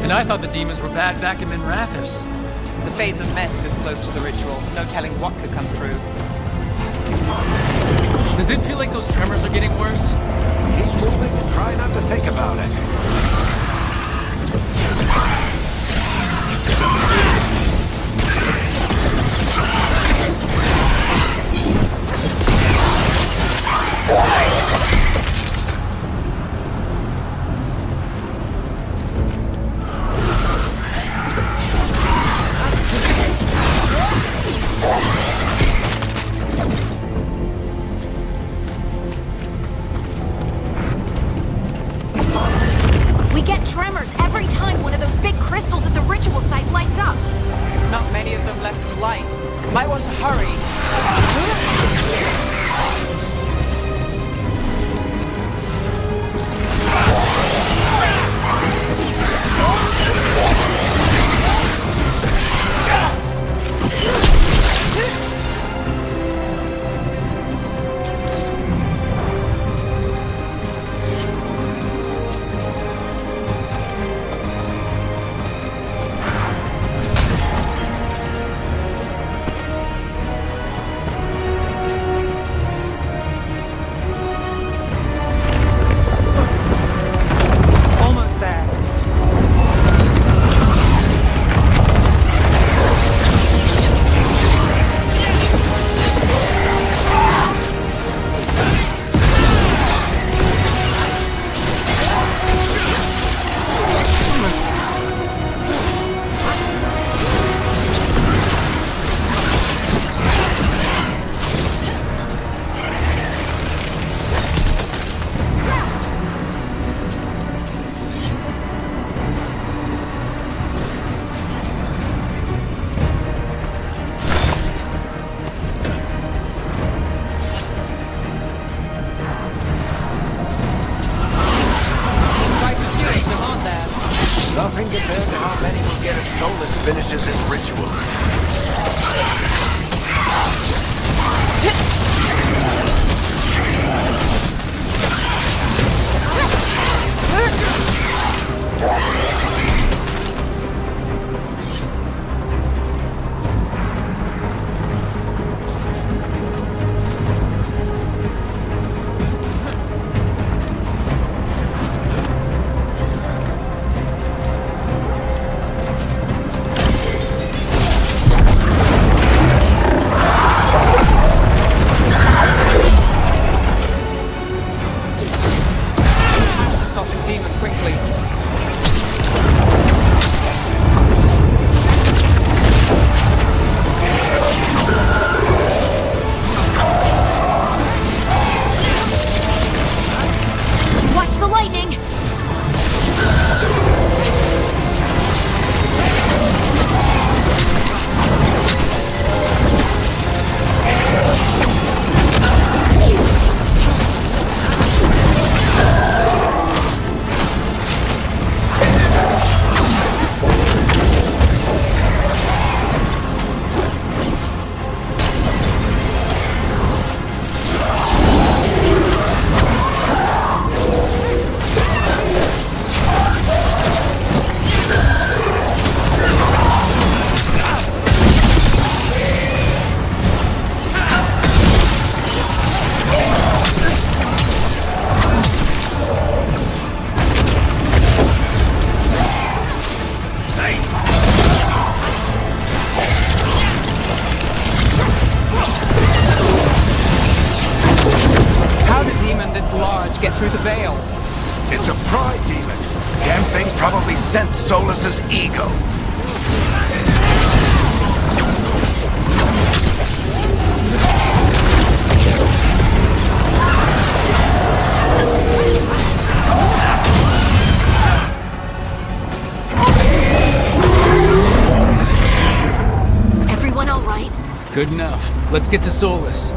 And I thought the demons were bad back in Minrathous. The Fade's a mess this close to the ritual. No telling what could come through. Does it feel like those tremors are getting worse? Keep moving and try not to think about it. We get tremors every time one of those big crystals at the ritual site lights up. Not many of them left to light. Might want to hurry. Almost there. Quite a few of them, aren't there? Nothing compared to how many will get if Solus finishes his ritual. Has to stop this demon quickly. Watch the lightning! How did a demon this large get through the veil? It's a pride demon. Damn thing probably sensed Solus's ego. Good enough. Let's get to Solus.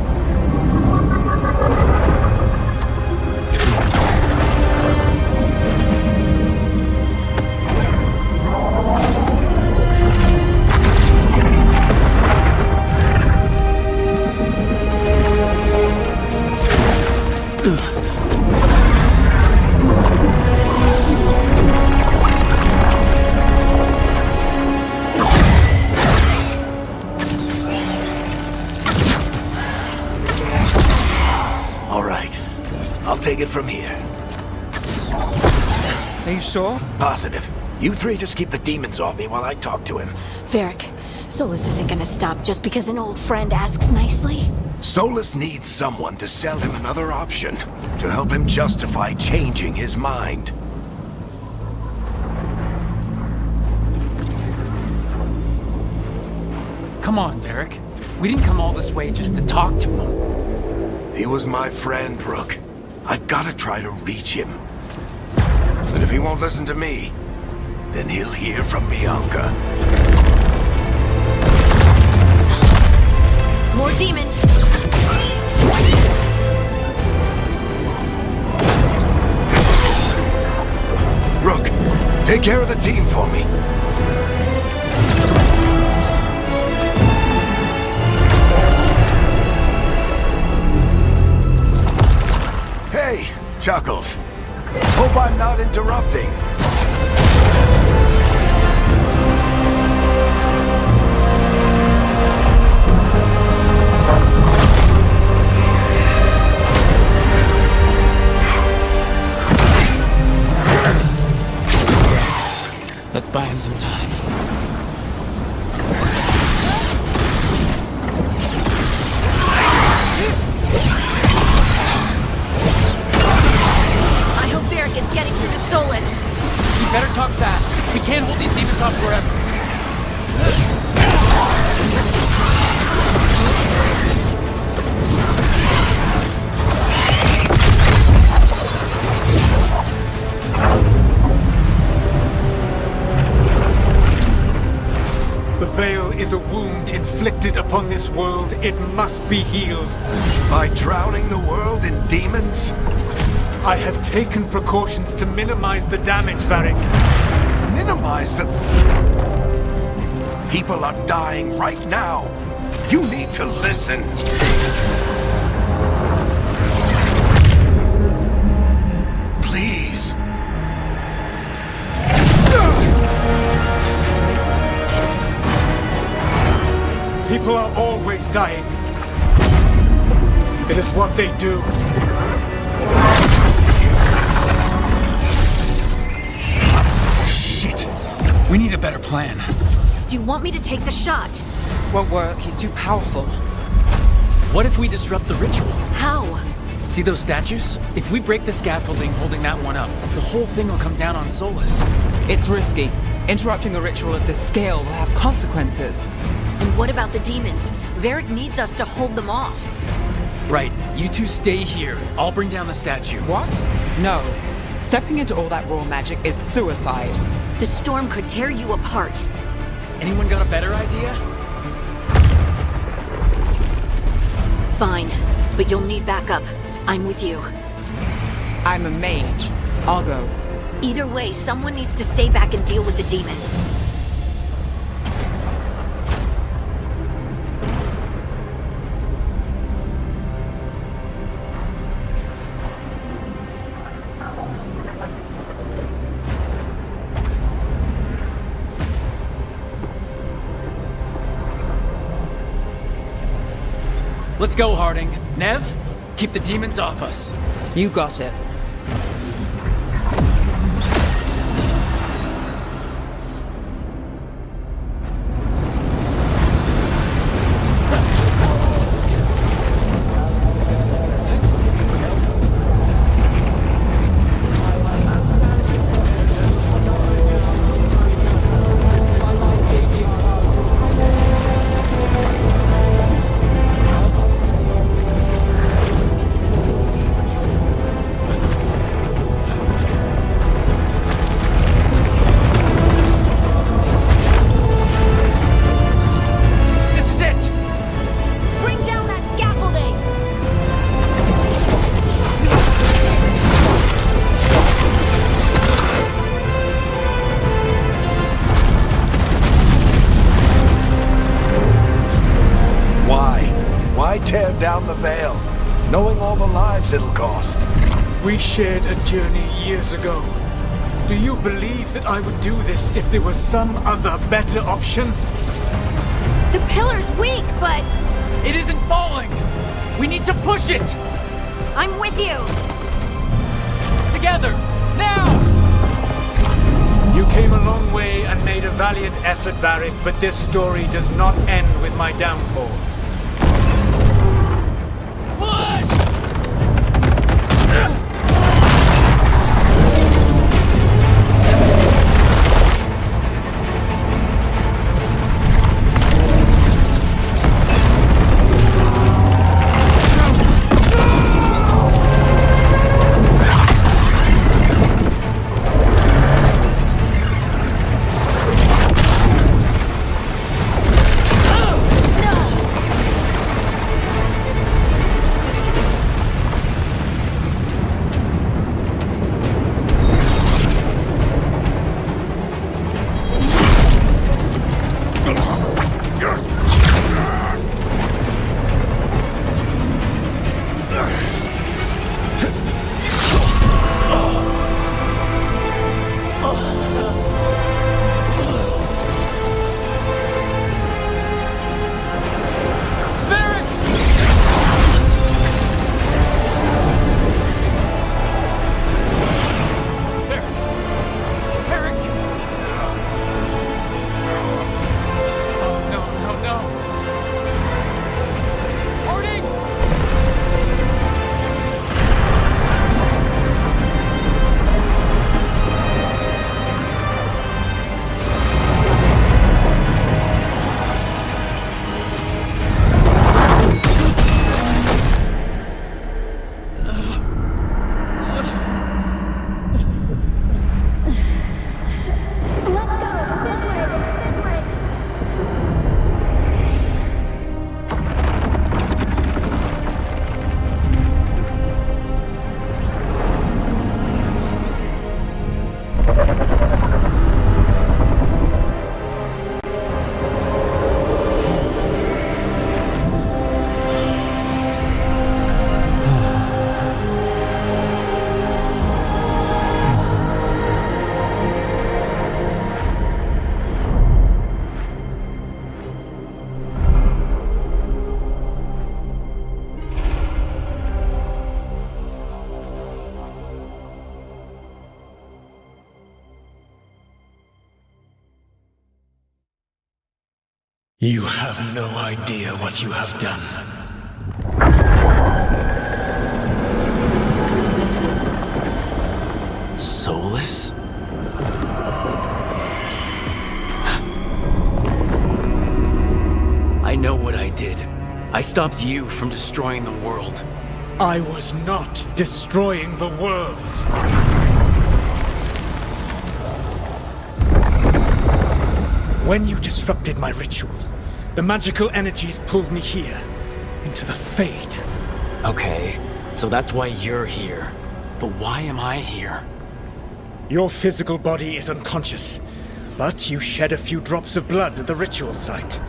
All right. I'll take it from here. Are you sure? Positive. You three just keep the demons off me while I talk to him. Varric, Solus isn't gonna stop just because an old friend asks nicely. Solus needs someone to sell him another option, to help him justify changing his mind. Come on, Varric. We didn't come all this way just to talk to him. He was my friend, Rook. I gotta try to reach him. But if he won't listen to me, then he'll hear from Bianca. More demons! Rook, take care of the team for me. Hey, Chuckles. Hope I'm not interrupting. Let's buy him some time. I hope Varric is getting through to Solus. We better talk fast. We can't hold these demons off forever. The Veil is a wound inflicted upon this world. It must be healed. By drowning the world in demons? I have taken precautions to minimize the damage, Varric. Minimize the... People are dying right now. You need to listen. Please. People are always dying. It is what they do. Shit. We need a better plan. Do you want me to take the shot? Won't work. He's too powerful. What if we disrupt the ritual? How? See those statues? If we break the scaffolding holding that one up, the whole thing will come down on Solus. It's risky. Interrupting a ritual of this scale will have consequences. And what about the demons? Varric needs us to hold them off. Right. You two stay here. I'll bring down the statue. What? No. Stepping into all that raw magic is suicide. The storm could tear you apart. Anyone got a better idea? Fine, but you'll need backup. I'm with you. I'm a mage. I'll go. Either way, someone needs to stay back and deal with the demons. Let's go, Harding. Nev, keep the demons off us. You got it. down the Veil, knowing all the lives it'll cost. We shared a journey years ago. Do you believe that I would do this if there was some other better option? The pillar's weak, but It isn't falling! We need to push it! I'm with you. Together! Now! You came a long way and made a valiant effort, Varric, but this story does not end with my downfall. Push! Let's go. This way. This way. You have no idea what you have done. Soulless? I know what I did. I stopped you from destroying the world. I was not destroying the world. When you disrupted my ritual, the magical energies pulled me here, into the Fade. Okay, so that's why you're here. But why am I here? Your physical body is unconscious, but you shed a few drops of blood at the ritual site.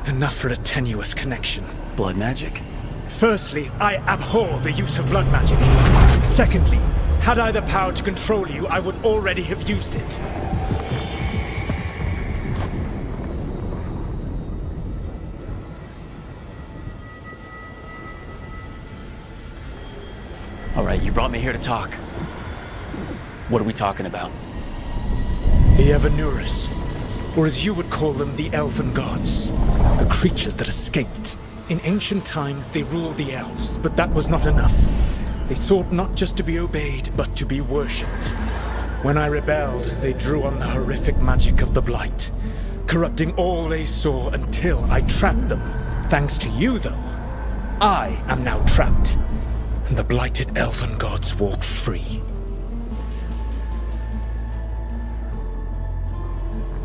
Enough for a tenuous connection. Blood magic? Firstly, I abhor the use of blood magic. Secondly, had I the power to control you, I would already have used it. All right, you brought me here to talk. What are we talking about? The Evanurus, or as you would call them, the Elven Gods. The creatures that escaped. In ancient times, they ruled the elves, but that was not enough. They sought not just to be obeyed, but to be worshipped. When I rebelled, they drew on the horrific magic of the Blight, corrupting all they saw until I trapped them. Thanks to you, though, I am now trapped, and the blighted Elven Gods walk free.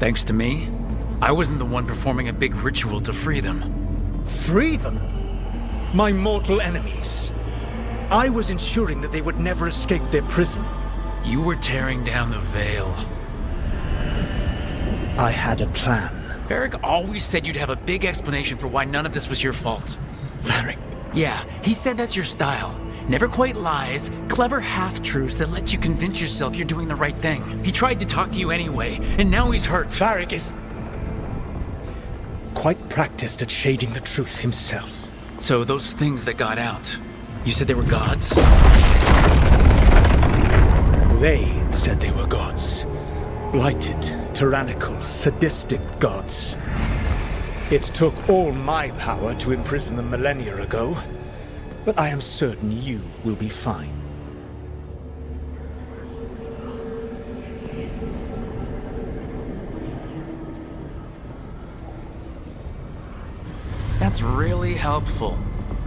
Thanks to me, I wasn't the one performing a big ritual to free them. Free them? My mortal enemies. I was ensuring that they would never escape their prison. You were tearing down the Veil. I had a plan. Varric always said you'd have a big explanation for why none of this was your fault. Varric, Yeah, he said that's your style. Never quite lies, clever half-truths that let you convince yourself you're doing the right thing. He tried to talk to you anyway, and now he's hurt. Varric is quite practiced at shading the truth himself. So those things that got out, you said they were gods? They said they were gods. Blighted, tyrannical, sadistic gods. It took all my power to imprison them millennia ago, but I am certain you will be fine. That's really helpful.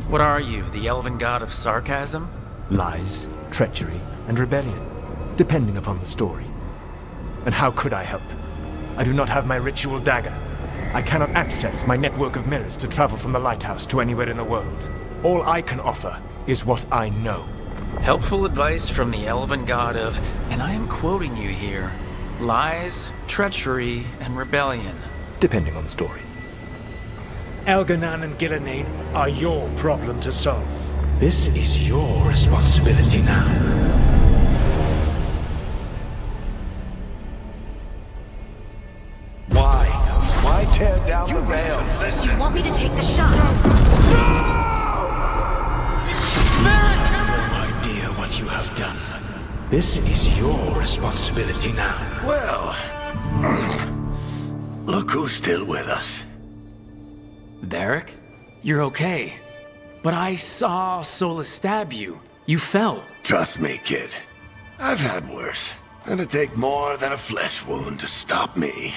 What are you, the elven god of sarcasm? Lies, treachery, and rebellion, depending upon the story. And how could I help? I do not have my ritual dagger. I cannot access my network of mirrors to travel from the lighthouse to anywhere in the world. All I can offer is what I know. Helpful advice from the elven god of, and I am quoting you here, lies, treachery, and rebellion. Depending on the story. Elganan and Gillenane are your problem to solve. This is your responsibility now. Why tear down the veil? You want me to take the shot? No idea what you have done. This is your responsibility now. Well, look who's still with us. Varric? You're okay. But I saw Solus stab you. You fell. Trust me, kid. I've had worse. It'd take more than a flesh wound to stop me.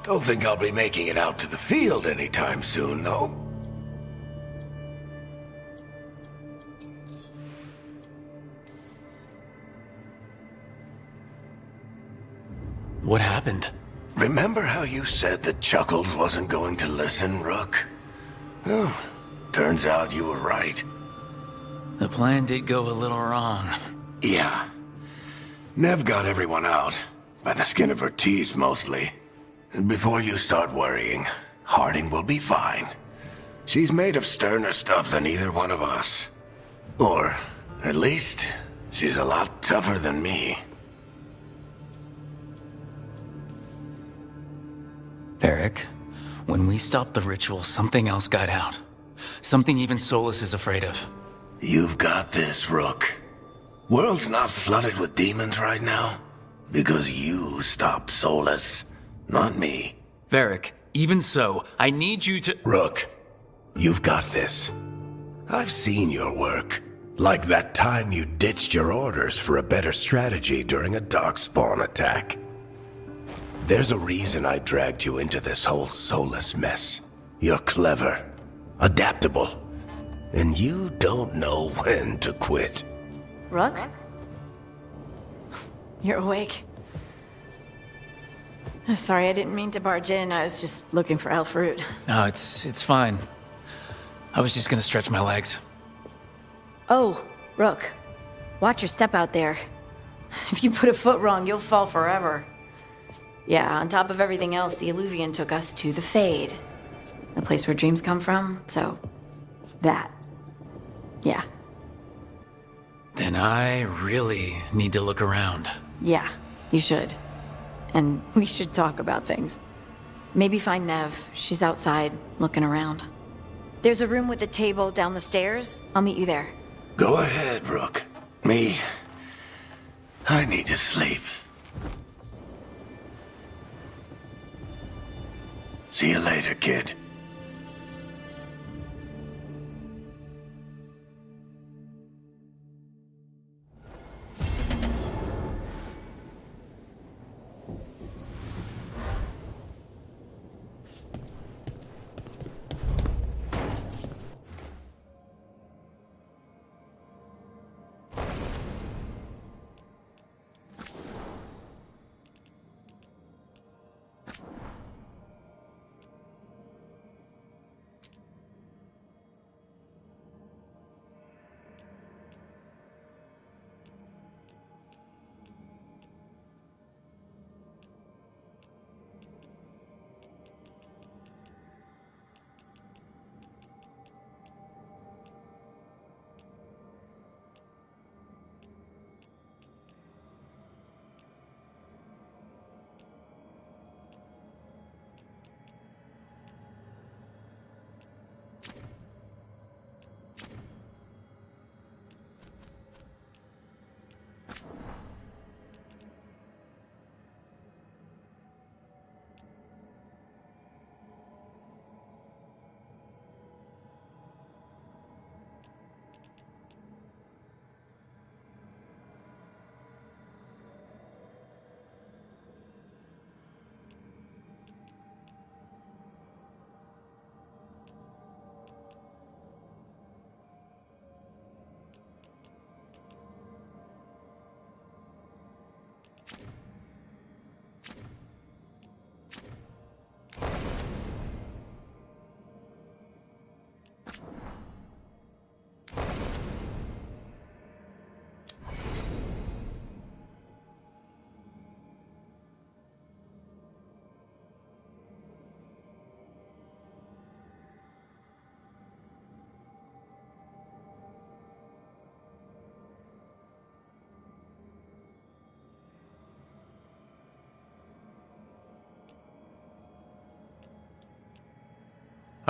Don't think I'll be making it out to the field anytime soon, though. What happened? Remember how you said that Chuckles wasn't going to listen, Rook? Well, turns out you were right. The plan did go a little wrong. Yeah. Nev got everyone out. By the skin of her teeth, mostly. Before you start worrying, Harding will be fine. She's made of sterner stuff than either one of us. Or, at least, she's a lot tougher than me. Varric, when we stopped the ritual, something else got out. Something even Solus is afraid of. You've got this, Rook. World's not flooded with demons right now. Because you stopped Solus, not me. Varric, even so, I need you to— Rook, you've got this. I've seen your work. Like that time you ditched your orders for a better strategy during a darkspawn attack. There's a reason I dragged you into this whole Solus mess. You're clever, adaptable, and you don't know when to quit. Rook? You're awake. Sorry, I didn't mean to barge in. I was just looking for Elfroot. No, it's fine. I was just gonna stretch my legs. Oh, Rook. Watch your step out there. If you put a foot wrong, you'll fall forever. Yeah, on top of everything else, the Illuvian took us to the Fade. The place where dreams come from, so... that. Yeah. Then I really need to look around. Yeah, you should. And we should talk about things. Maybe find Nev. She's outside, looking around. There's a room with a table down the stairs. I'll meet you there. Go ahead, Rook. I need to sleep. See you later, kid.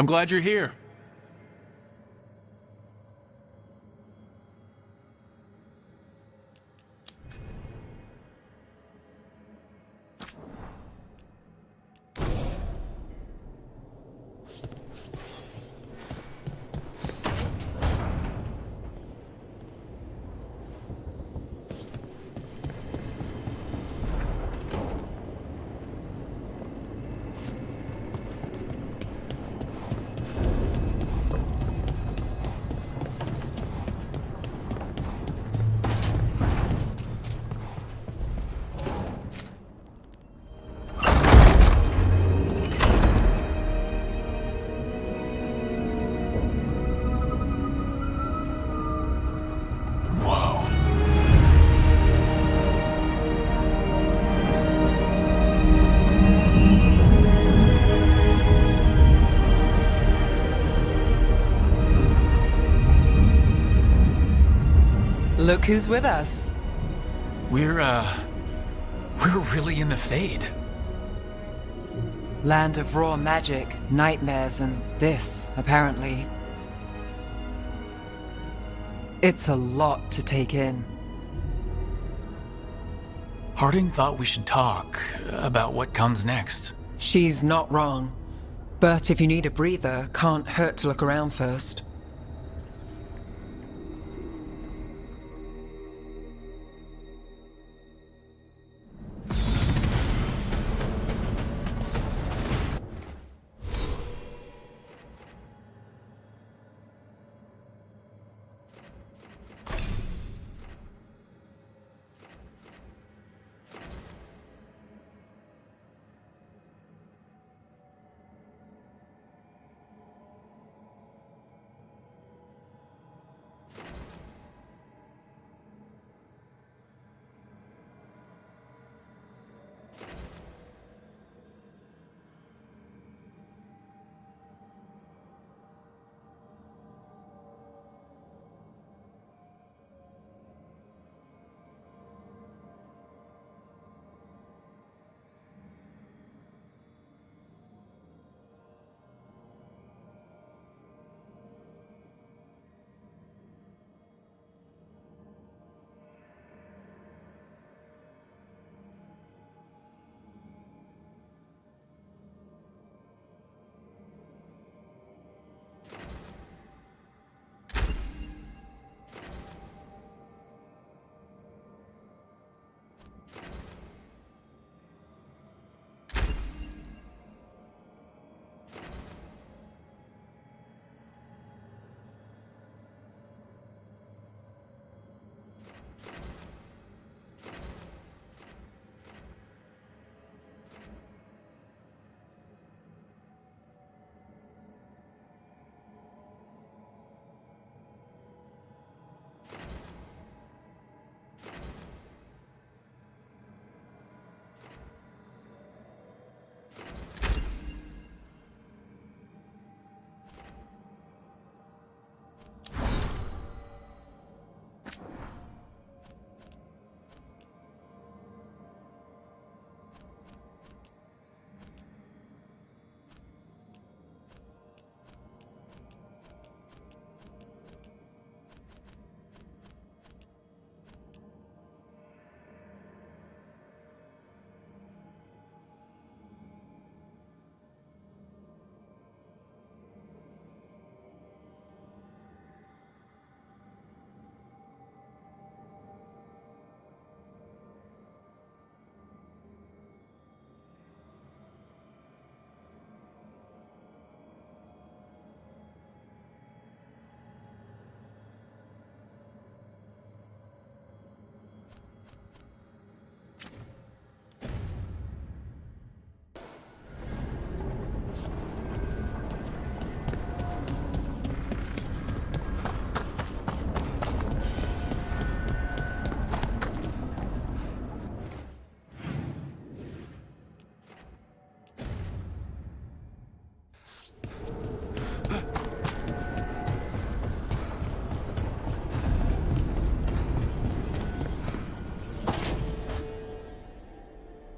I'm glad you're here. Look who's with us. We're really in the Fade. Land of raw magic, nightmares, and this, apparently. It's a lot to take in. Harding thought we should talk about what comes next. She's not wrong. But if you need a breather, can't hurt to look around first.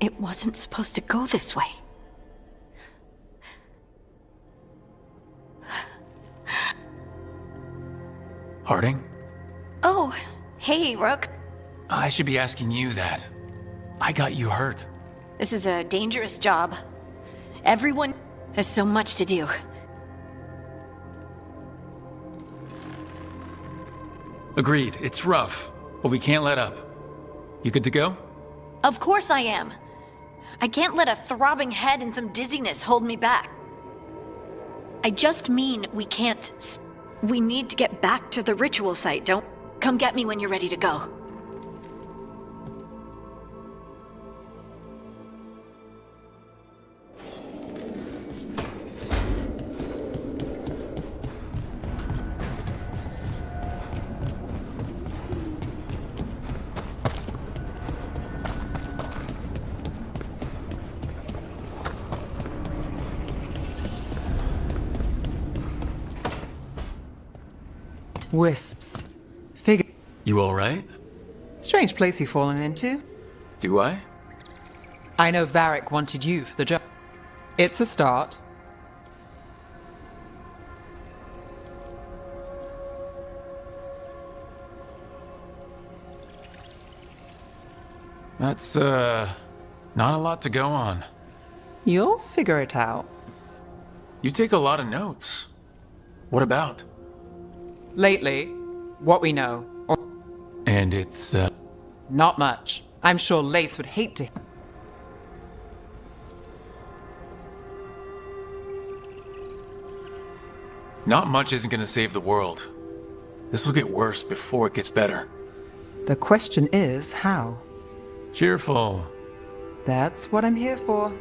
It wasn't supposed to go this way. Harding? Oh, hey, Rook. I should be asking you that. I got you hurt. This is a dangerous job. Everyone has so much to do. Agreed, it's rough, but we can't let up. You good to go? Of course I am. I can't let a throbbing head and some dizziness hold me back. I just mean we can't. We need to get back to the ritual site. Don't come get me when you're ready to go. Wisps. Figure. You alright? Strange place you've fallen into. Do I? I know Varric wanted you for the job. It's a start. That's, not a lot to go on. You'll figure it out. You take a lot of notes. What about? Lately, what we know, or And it's, not much. I'm sure Lace would hate to. not much isn't gonna save the world. This'll get worse before it gets better. The question is, how? Cheerful. That's what I'm here for.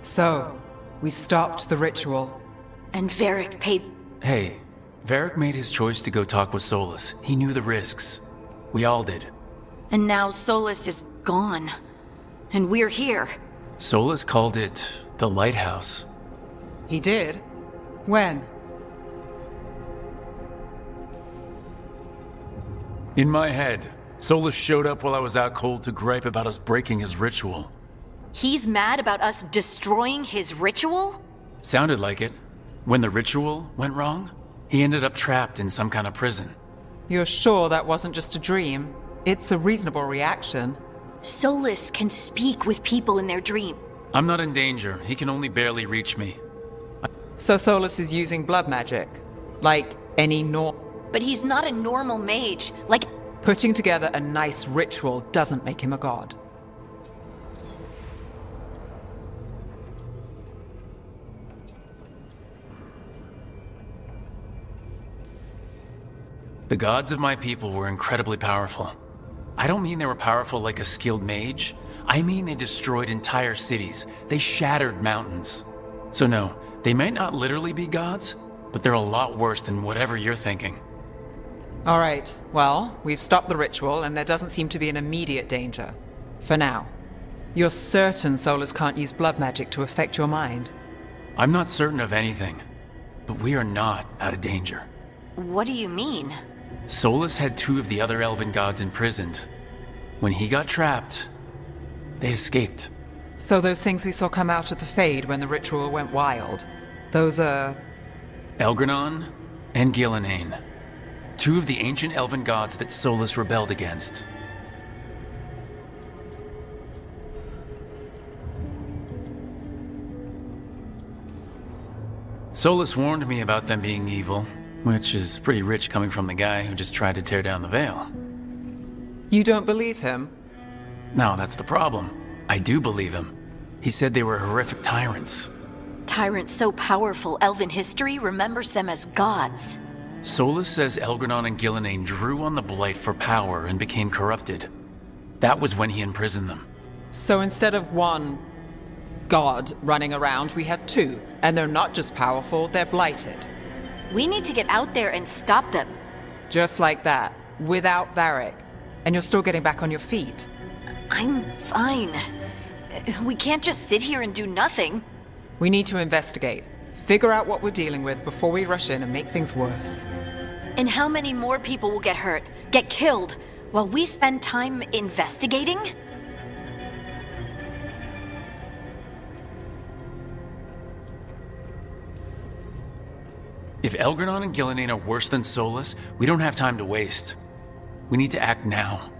So, we stopped the ritual. And Varric paid. Hey, Varric made his choice to go talk with Solus. He knew the risks. We all did. And now Solus is gone. And we're here. Solus called it the Lighthouse. He did? When? In my head, Solus showed up while I was out cold to gripe about us breaking his ritual. He's mad about us destroying his ritual? Sounded like it. When the ritual went wrong, he ended up trapped in some kind of prison. You're sure that wasn't just a dream? It's a reasonable reaction. Solus can speak with people in their dream. I'm not in danger. He can only barely reach me. So Solus is using blood magic? Like any But he's not a normal mage. Like, Putting together a nice ritual doesn't make him a god. The gods of my people were incredibly powerful. I don't mean they were powerful like a skilled mage. I mean they destroyed entire cities. They shattered mountains. So no, they might not literally be gods, but they're a lot worse than whatever you're thinking. All right, well, we've stopped the ritual and there doesn't seem to be an immediate danger. For now. You're certain Solus can't use blood magic to affect your mind? I'm not certain of anything, but we are not out of danger. what do you mean? Solus had 2 of the other elven gods imprisoned. When he got trapped, they escaped. So those things we saw come out of the Fade when the ritual went wild, those are... Elgranon and Gillenane. 2 of the ancient elven gods that Solus rebelled against. Solus warned me about them being evil, which is pretty rich coming from the guy who just tried to tear down the veil. You don't believe him? No, that's the problem. I do believe him. He said they were horrific tyrants. Tyrants so powerful, elven history remembers them as gods. Solus says Elgranon and Gillenane drew on the Blight for power and became corrupted. That was when he imprisoned them. So instead of one god running around, we have 2. And they're not just powerful, they're blighted. We need to get out there and stop them. Just like that, without Varric. And you're still getting back on your feet. I'm fine. We can't just sit here and do nothing. We need to investigate. Figure out what we're dealing with before we rush in and make things worse. And how many more people will get hurt, get killed, while we spend time investigating? If Elgranon and Gillenane are worse than Solus, we don't have time to waste. We need to act now.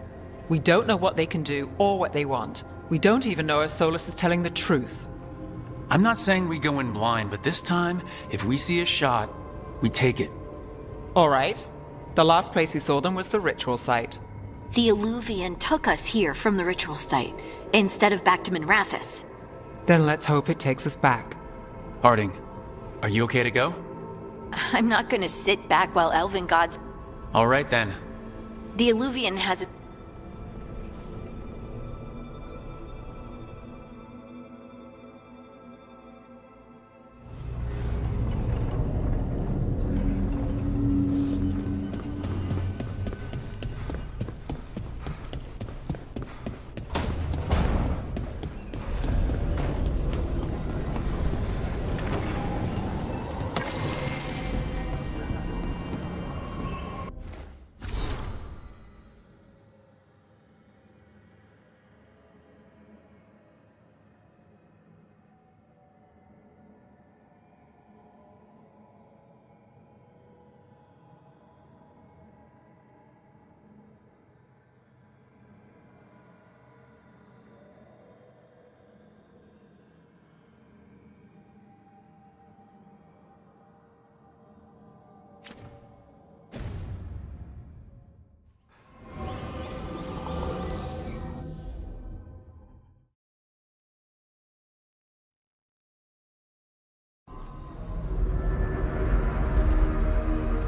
We don't know what they can do or what they want. We don't even know if Solus is telling the truth. I'm not saying we go in blind, but this time, if we see a shot, we take it. All right. The last place we saw them was the ritual site. The Illuvian took us here from the ritual site, instead of back to Minrathous. Then let's hope it takes us back. Harding, are you okay to go? I'm not gonna sit back while elven gods... All right then. The Illuvian has...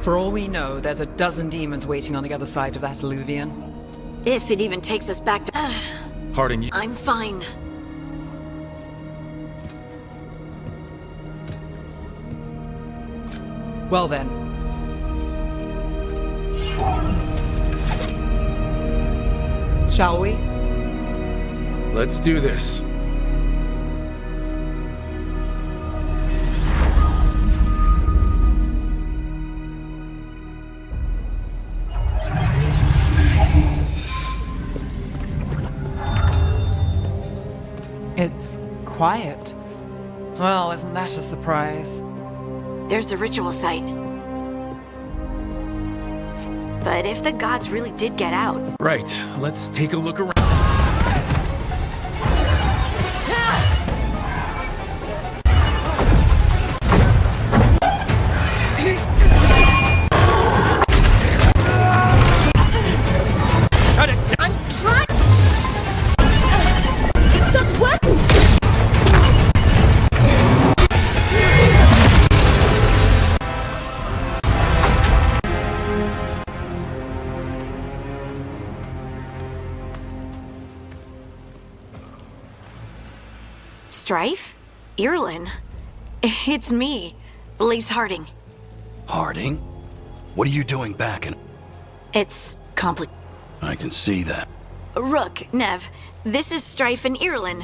For all we know, there's a dozen demons waiting on the other side of that Illuvian. If it even takes us back to... Harding, you... I'm fine. Well then. Shall we? Let's do this. It's quiet. Well, isn't that a surprise? There's the ritual site. But if the gods really did get out... Right, let's take a look around. I'm trying. It's not working. Strife? Irlin? It's me, Lace Harding. Harding? What are you doing back in... It's complicated. I can see that. Rook, Nev, this is Strife and Irlin.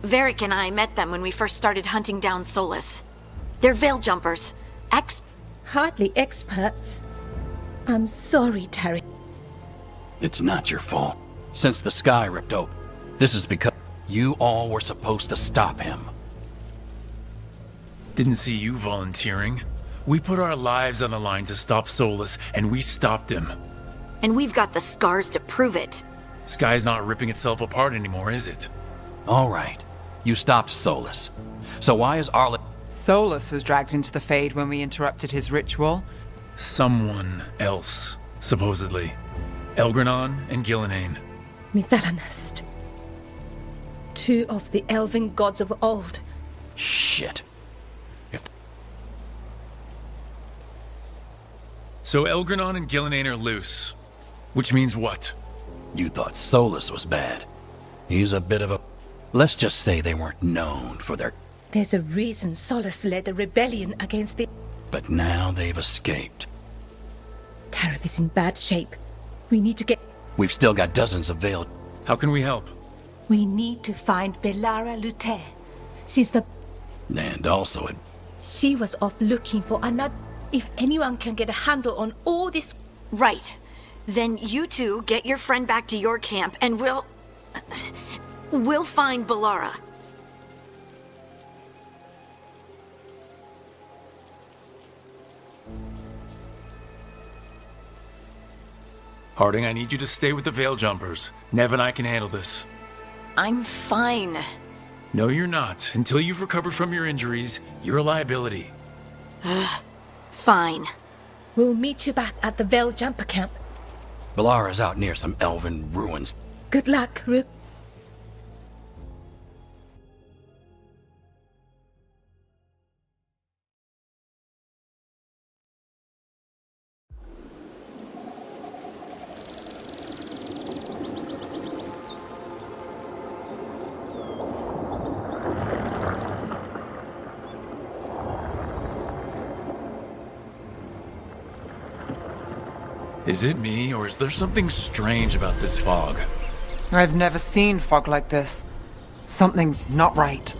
Varric and I met them when we first started hunting down Solus. They're veil jumpers. Hardly experts. I'm sorry, Terry. It's not your fault. Since the sky ripped open, this is because you all were supposed to stop him. Didn't see you volunteering. We put our lives on the line to stop Solus, and we stopped him. And we've got the scars to prove it. Sky's not ripping itself apart anymore, is it? All right. You stopped Solus. So why is Arlen... Solus was dragged into the Fade when we interrupted his ritual. Someone else, supposedly. Elgranon and Gillenane. Mithalanast. Two of the elven gods of old. Shit. So Elgranon and Gillenane are loose. Which means what? You thought Solus was bad. He's a bit of a... Let's just say they weren't known for their... There's a reason Solus led a rebellion against the... But now they've escaped. Tareth is in bad shape. We need to get... We've still got dozens of veiled... How can we help? We need to find Belara Luther. She's the... And also it... She was off looking for another... If anyone can get a handle on all this... Right. Then you two get your friend back to your camp and we'll find Belara. Harding, I need you to stay with the Veil Jumpers. Nev and I can handle this. I'm fine. No, you're not. Until you've recovered from your injuries, you're a liability. Fine. We'll meet you back at the Veil Jumper camp. Belara's out near some elven ruins. Good luck, Rook. Is it me, or is there something strange about this fog? I've never seen fog like this. Something's not right.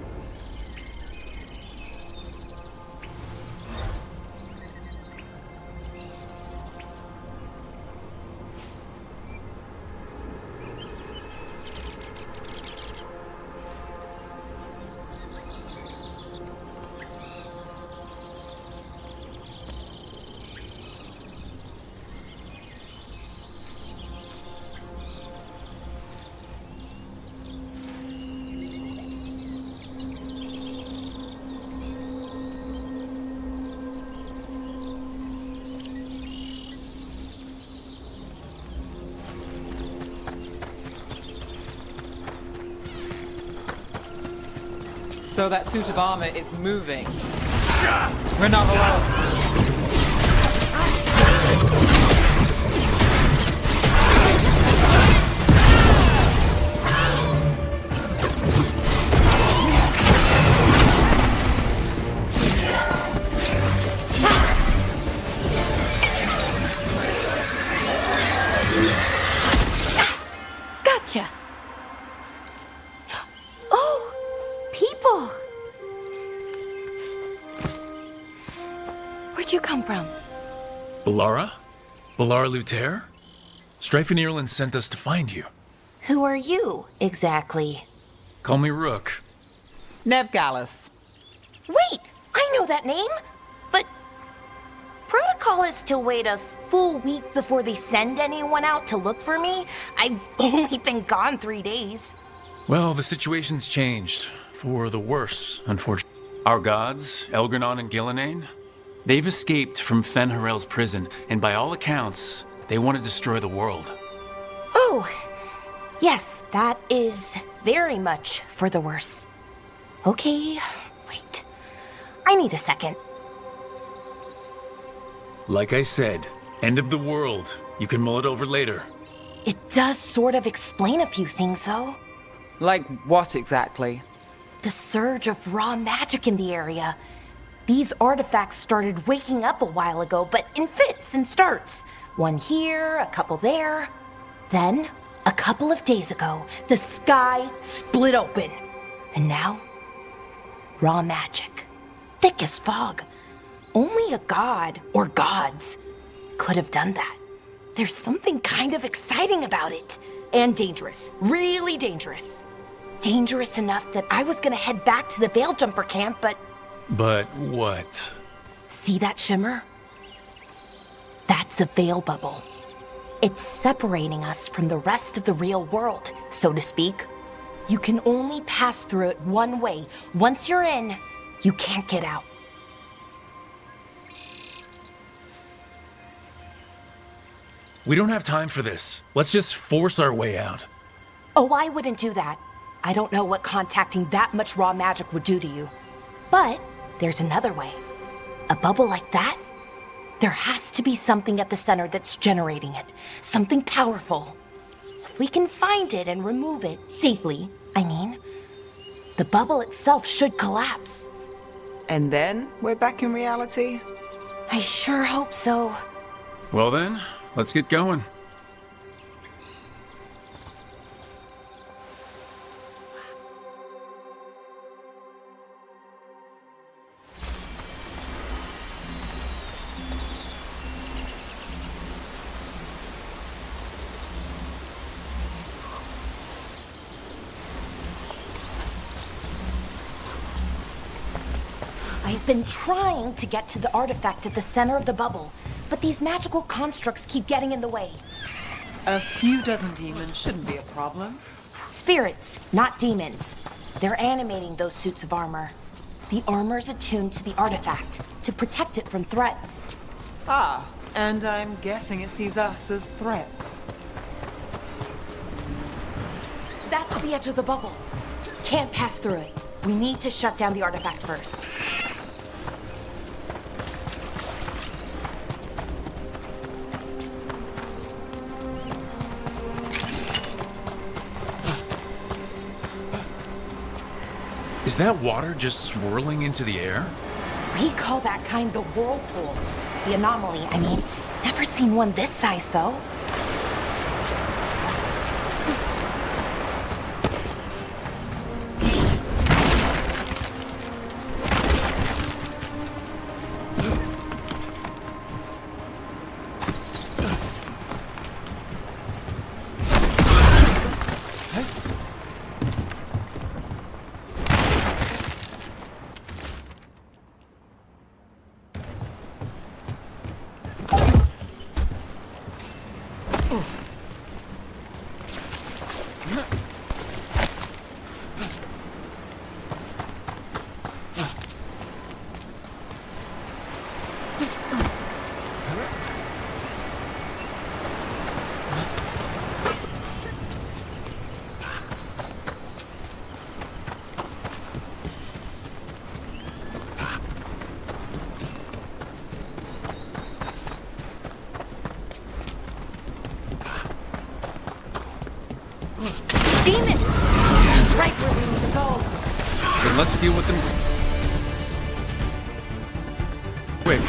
So that suit of armor is moving. We're not alone. Balara? Balara Luther? Strife and Ireland sent us to find you. Who are you, exactly? Call me Rook. Nev Gallus. Wait, I know that name! But protocol is to wait a full week before they send anyone out to look for me? I've only been gone 3 days. Well, the situation's changed. For the worse, unfortunately. Our gods, Elgranon and Gillenane, they've escaped from Fen'Harel's prison, and by all accounts, they want to destroy the world. Oh, yes, that is very much for the worse. Okay, wait. I need a second. Like I said, end of the world. You can mull it over later. It does sort of explain a few things, though. Like what exactly? The surge of raw magic in the area. These artifacts started waking up a while ago, but in fits and starts. One here, a couple there. Then, a couple of days ago, the sky split open. And now, raw magic. Thick as fog. Only a god, or gods, could have done that. There's something kind of exciting about it. And dangerous. Really dangerous. Dangerous enough that I was gonna head back to the Veil Jumper camp, but... But what? See that shimmer? That's a veil bubble. It's separating us from the rest of the real world, so to speak. You can only pass through it one way. Once you're in, you can't get out. We don't have time for this. Let's just force our way out. Oh, I wouldn't do that. I don't know what contacting that much raw magic would do to you. But there's another way. A bubble like that? There has to be something at the center that's generating it. Something powerful. If we can find it and remove it, safely, I mean, the bubble itself should collapse. And then we're back in reality? I sure hope so. Well then, let's get going. I've been trying to get to the artifact at the center of the bubble, but these magical constructs keep getting in the way. A few dozen demons shouldn't be a problem. Spirits, not demons. They're animating those suits of armor. The armor's attuned to the artifact to protect it from threats. Ah, and I'm guessing it sees us as threats. That's the edge of the bubble. Can't pass through it. We need to shut down the artifact first. Is that water just swirling into the air? We call that kind the whirlpool. The anomaly, I mean. Never seen one this size, though. Demons! Right where we need to go. Then let's deal with them quick.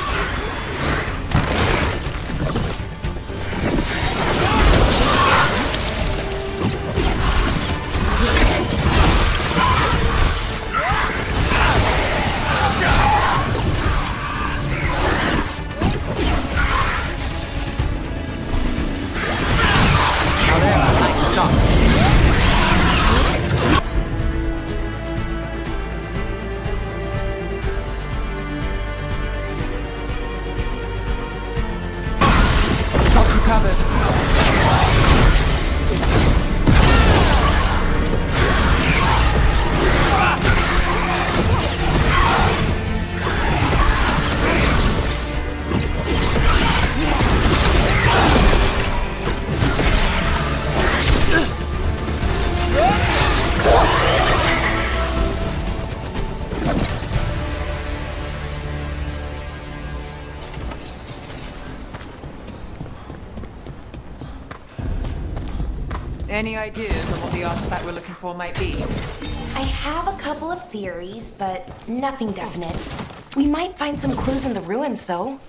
covered. Any ideas on what the artifact we're looking for might be? I have a couple of theories, but nothing definite. We might find some clues in the ruins, though.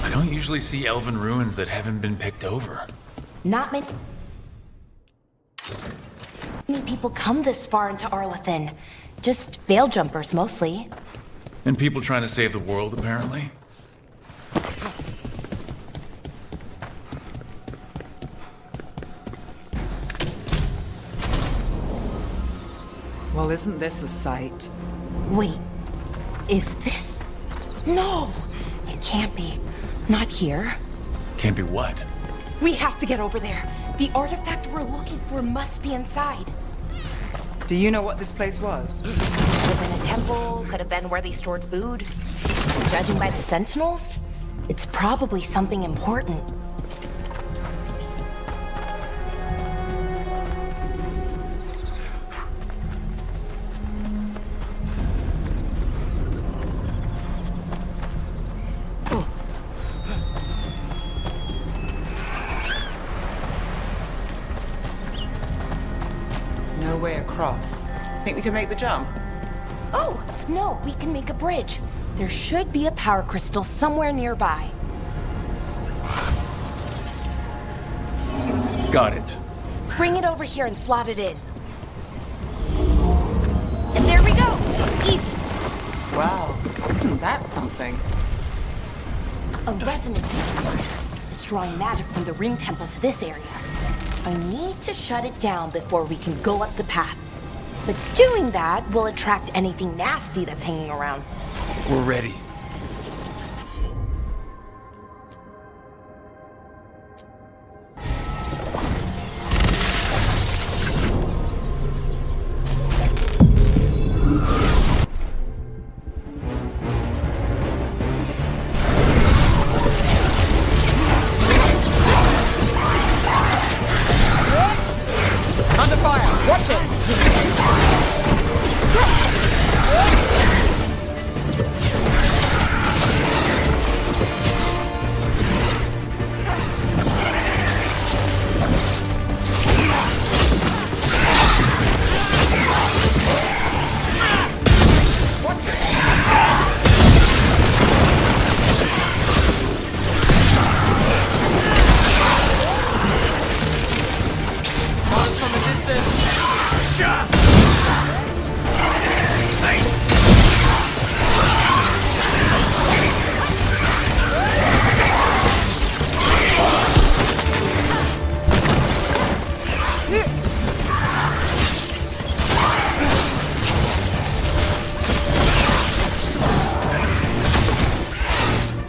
I don't usually see elven ruins that haven't been picked over. Not many people come this far into Arlathan. Just veil jumpers, mostly. And people trying to save the world, apparently. Well, isn't this a sight? Wait, is this? No, it can't be. Not here. Can't be what? We have to get over there. The artifact we're looking for must be inside. Do you know what this place was? Could have been a temple, could have been where they stored food. Judging by the sentinels, it's probably something important. No way across. Think we can make the jump? Oh, no, we can make a bridge. There should be a power crystal somewhere nearby. Got it. Bring it over here and slot it in. And there we go! Easy! Wow, isn't that something? A resonance amplifier. It's drawing magic from the ring temple to this area. I need to shut it down before we can go up the path. But doing that will attract anything nasty that's hanging around. We're ready. Under fire! Watch it!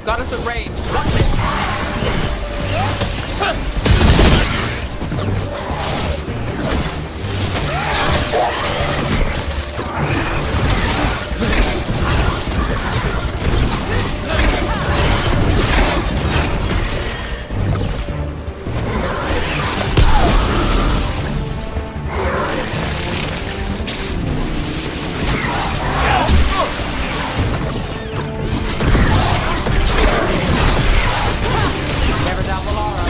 Got us at range. Watch it! Never doubt Valara.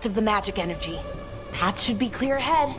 rest of the magic energy. Path should be clear ahead.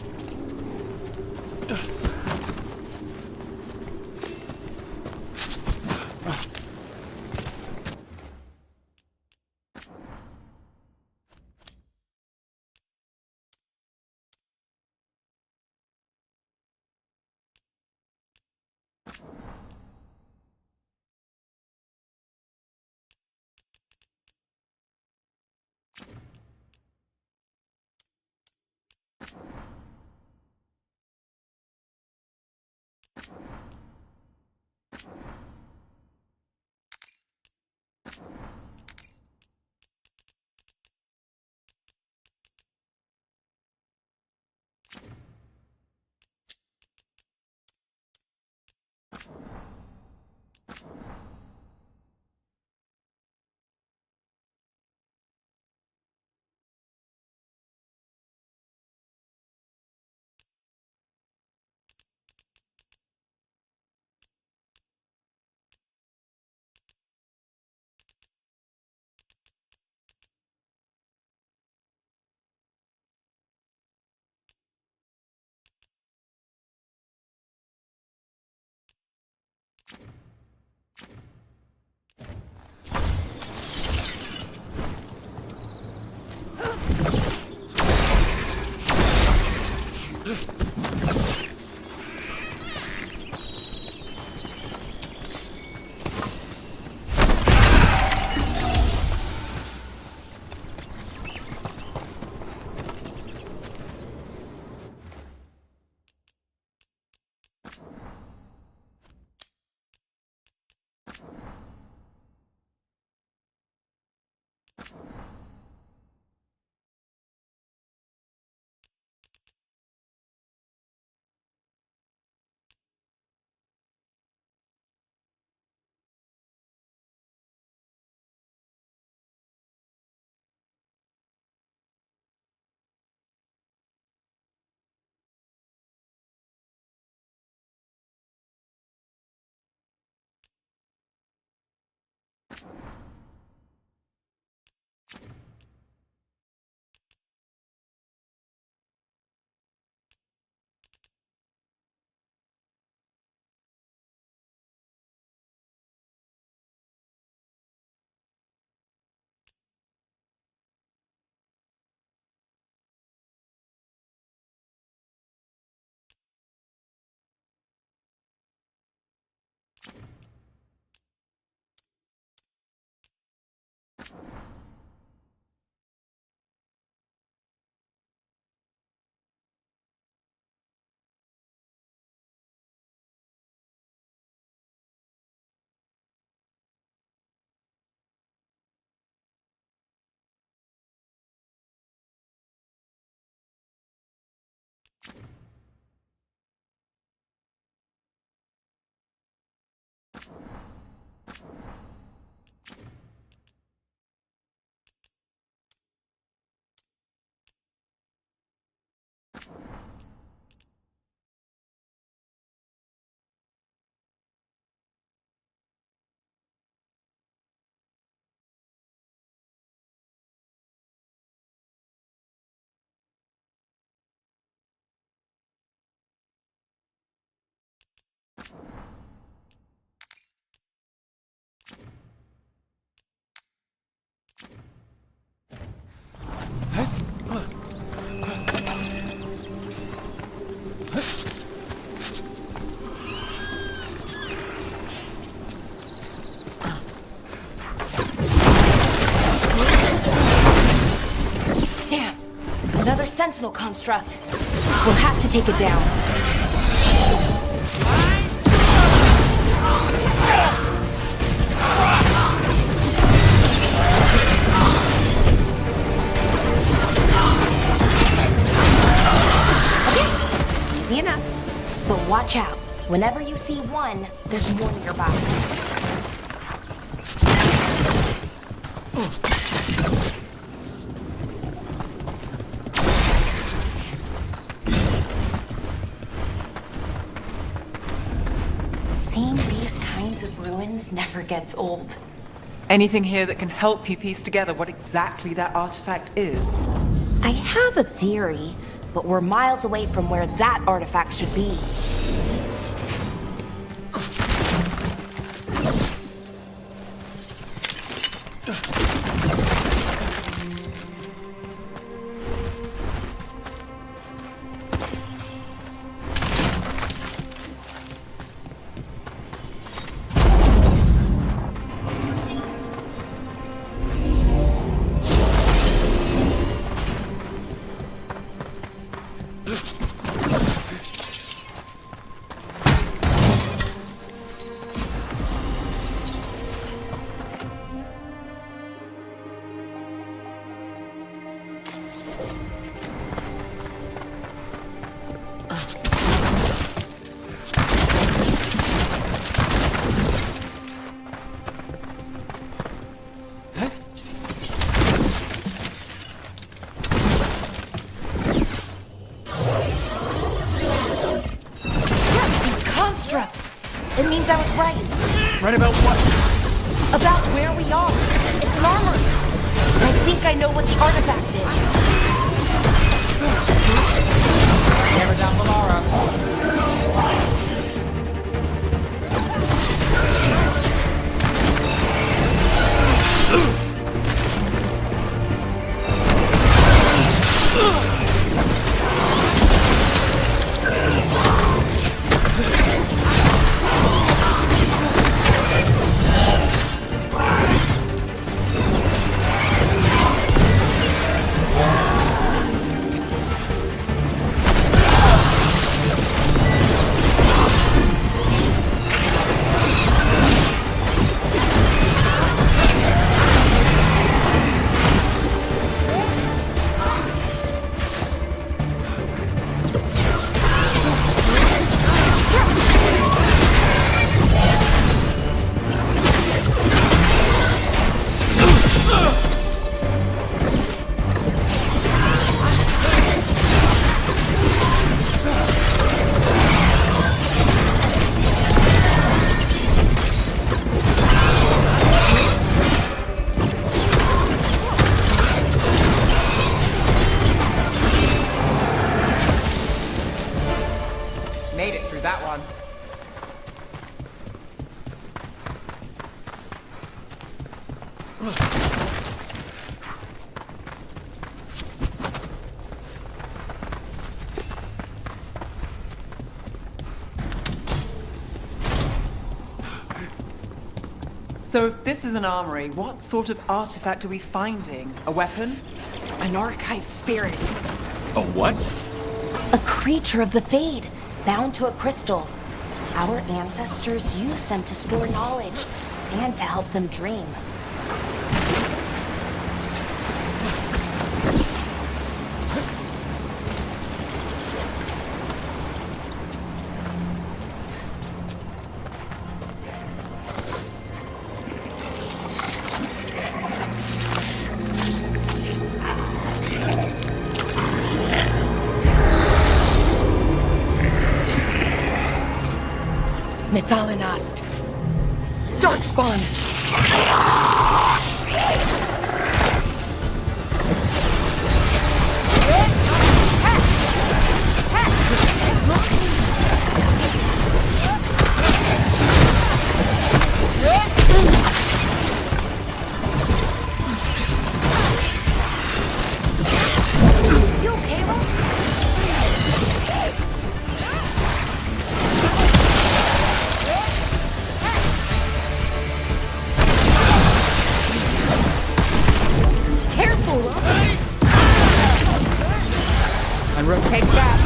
Sentinel construct. We'll have to take it down. Okay, easy enough. But watch out. Whenever you see one, there's more nearby. Seeing these kinds of ruins never gets old. Anything here that can help you piece together what exactly that artifact is? I have a theory, but we're miles away from where that artifact should be. It means I was right. Right about what? About where we are. It's an armory. I think I know what the artifact is. Never down Laura. Made it through that one. So if this is an armory, what sort of artifact are we finding? A weapon? An archive spirit. A what? A creature of the Fade, bound to a crystal. Our ancestors used them to store knowledge and to help them dream. Methalinast. Darkspawn. You okay, Lo? And rotate back.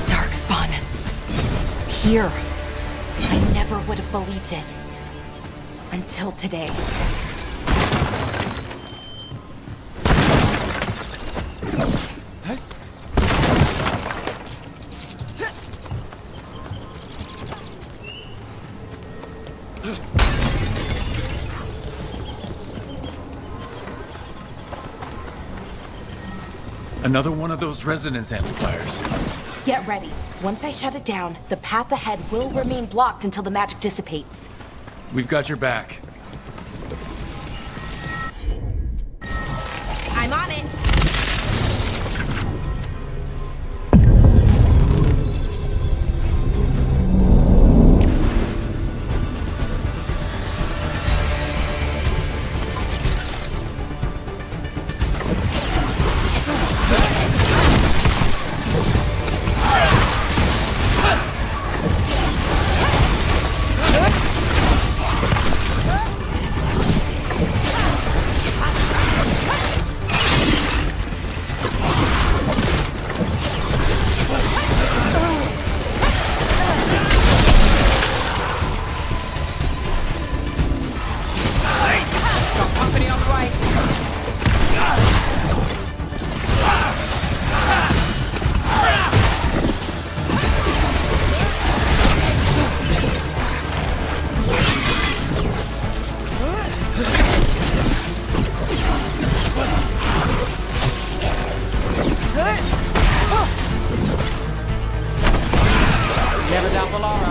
Darkspawn. Here. I never would have believed it. Until today. Another one of those resonance amplifiers. Get ready. Once I shut it down, the path ahead will remain blocked until the magic dissipates. We've got your back. Never doubt Valara.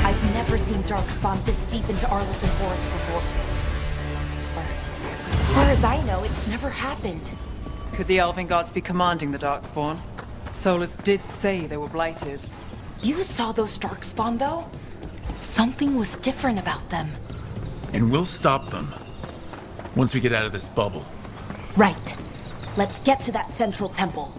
I've never seen Darkspawn this deep into Arlington Forest before. As far as I know, it's never happened. Could the Elven Gods be commanding the Darkspawn? Solus did say they were blighted. You saw those Darkspawn, though? Something was different about them. And we'll stop them. Once we get out of this bubble. Right. Let's get to that central temple.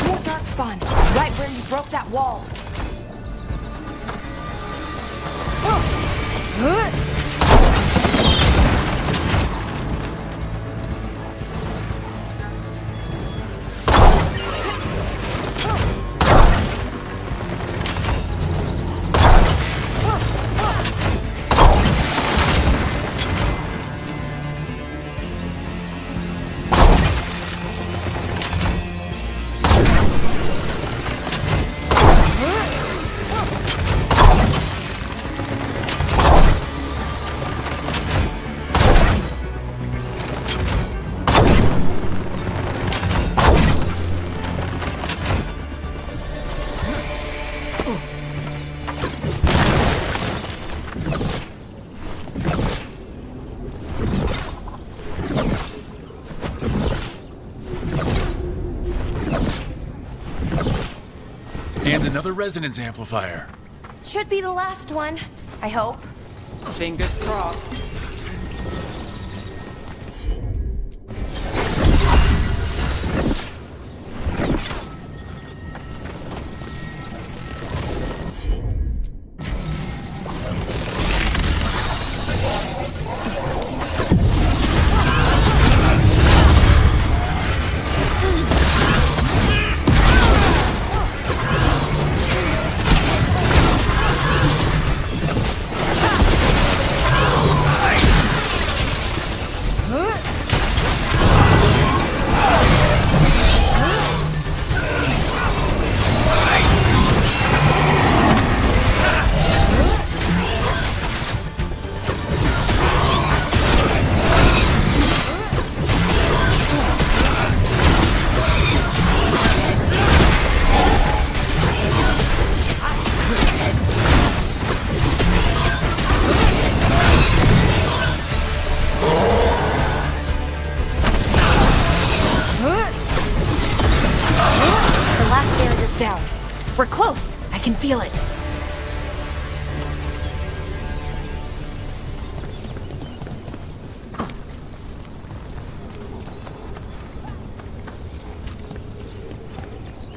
More Darkspawn, right where you broke that wall. And another resonance amplifier. Should be the last one, I hope. Fingers crossed. Down. We're close. I can feel it.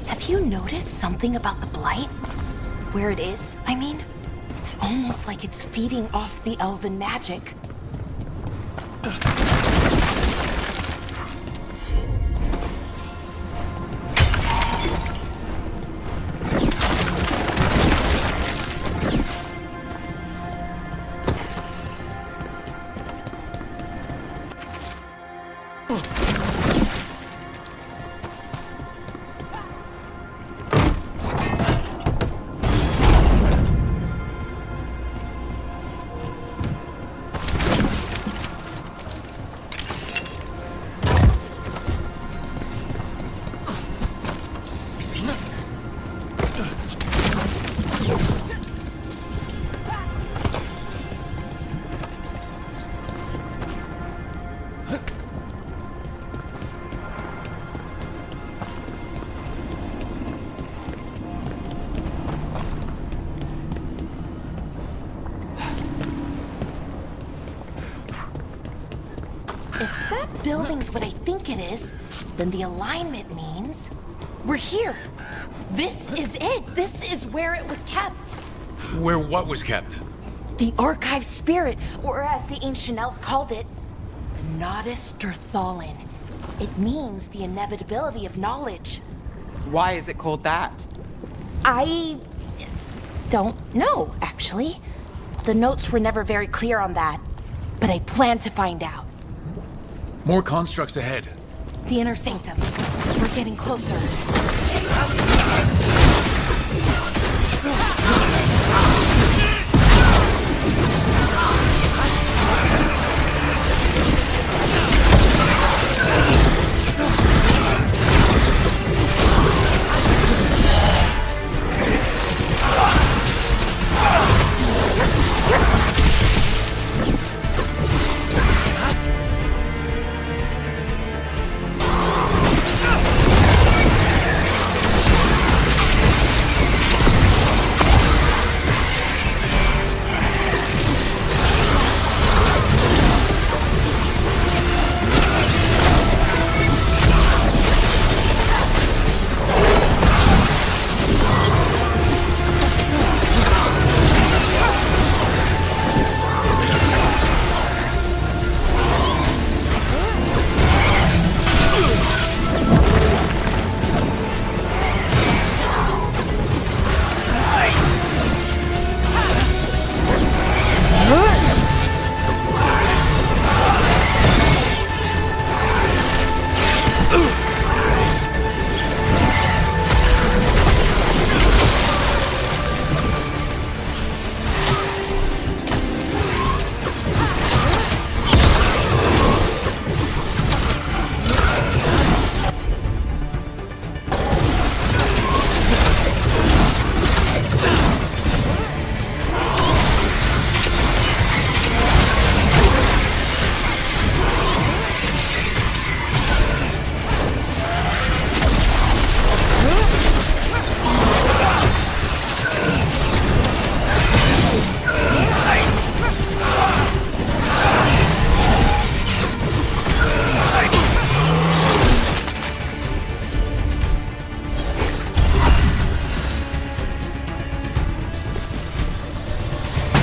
Have you noticed something about the blight? Where it is, I mean? It's almost like it's feeding off the elven magic. Building's what I think it is, then the alignment means we're here. This is it. This is where it was kept. Where what was kept? The archive spirit, or as the ancient elves called it, Nodis Derthalin. It means the inevitability of knowledge. Why is it called that? I don't know, actually. The notes were never very clear on that, but I plan to find out. More constructs ahead. The inner sanctum. We're getting closer.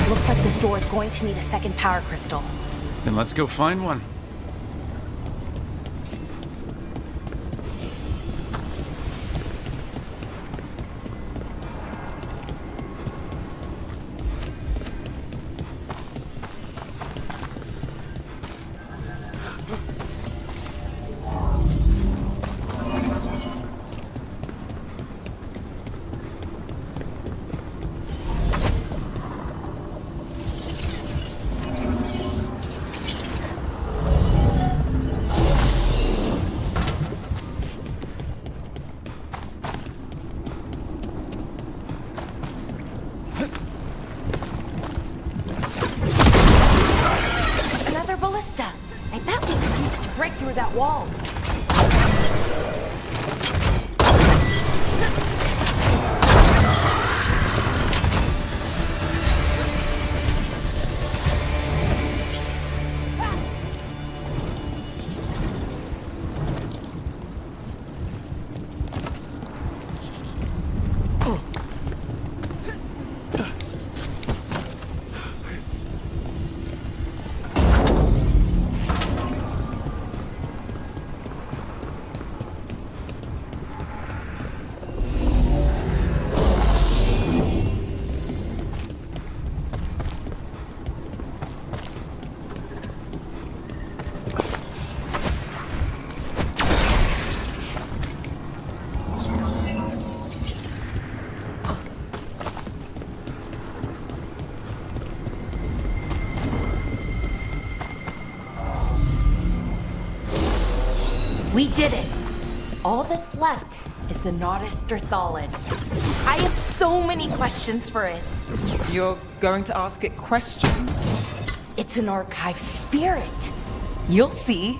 Looks like this door is going to need a second power crystal. Then let's go find one. Another ballista. I bet we could use it to break through that wall. We did it! All that's left is the Nodus Derthalin. I have so many questions for it. You're going to ask it questions? It's an archive spirit. You'll see.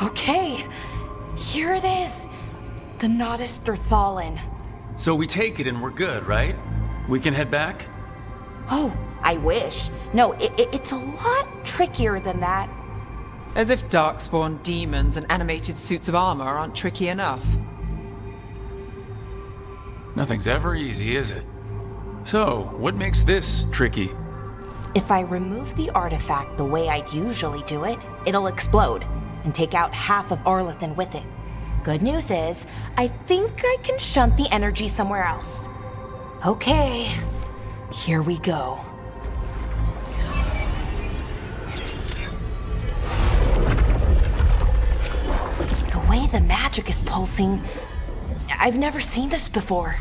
Okay, here it is. The Nodus Dirthalin. So we take it and we're good, right? We can head back? Oh, I wish. No, it's a lot trickier than that. As if darkspawn demons and animated suits of armor aren't tricky enough. Nothing's ever easy, is it? So, what makes this tricky? If I remove the artifact the way I'd usually do it, it'll explode and take out half of Arlathan with it. Good news is, I think I can shunt the energy somewhere else. Okay, here we go. The way the magic is pulsing, I've never seen this before.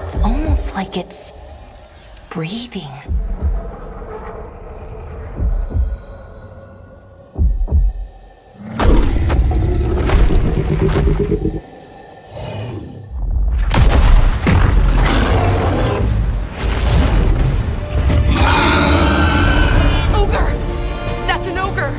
It's almost like it's breathing. Ogre! That's an ogre!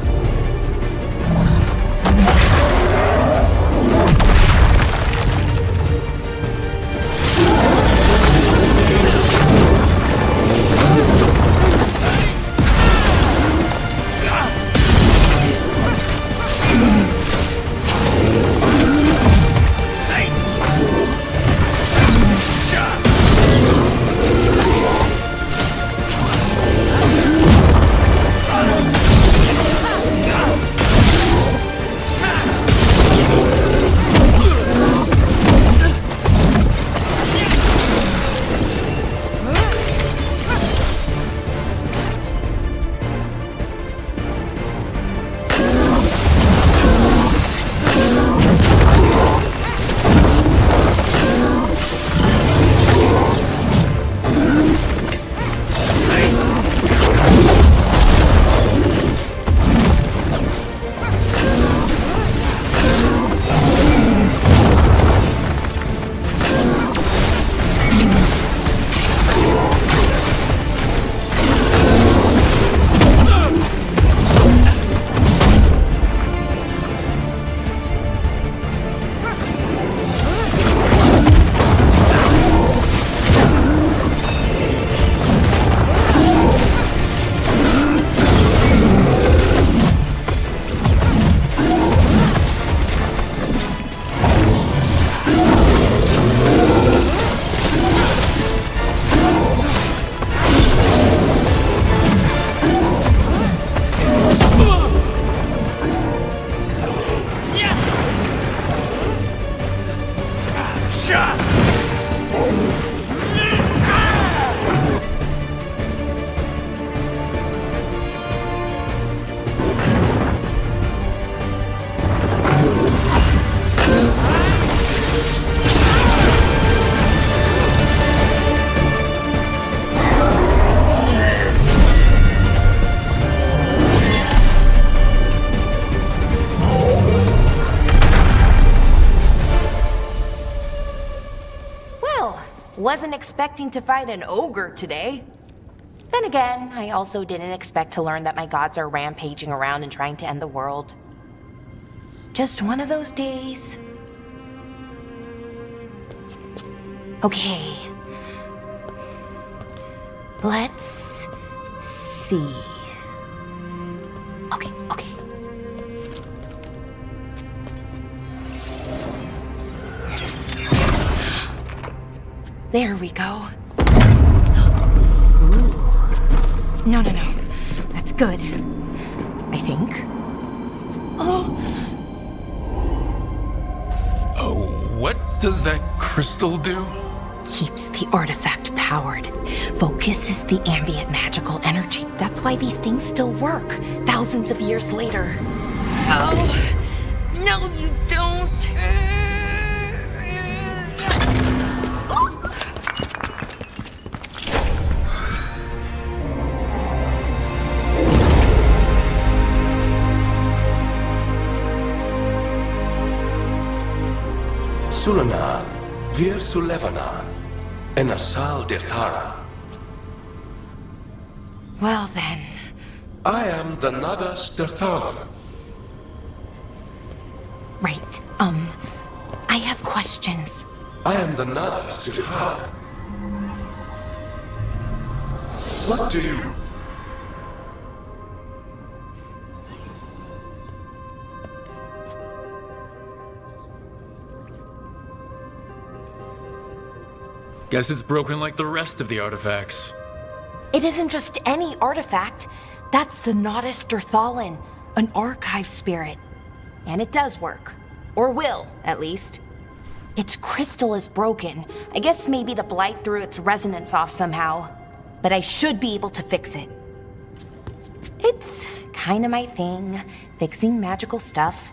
Wasn't expecting to fight an ogre today. Then again, I also didn't expect to learn that my gods are rampaging around and trying to end the world. Just one of those days. Okay. Let's see. Okay. There we go. Ooh. No. That's good. I think. Oh, what does that crystal do? keeps the artifact powered. Focuses the ambient magical energy. That's why these things still work, thousands of years later. Oh, no you don't. Sulanan, Vir Sulevanan, and Asal Dirthara. Well then, I am the Nada Sterthalan. Right. I have questions. I am the Nada Sterthalan. What do you... Guess it's broken like the rest of the artifacts. It isn't just any artifact. That's the Nodus Sterthalan, an archive spirit. And it does work. Or will, at least. Its crystal is broken. I guess maybe the blight threw its resonance off somehow. But I should be able to fix it. It's kinda my thing, fixing magical stuff.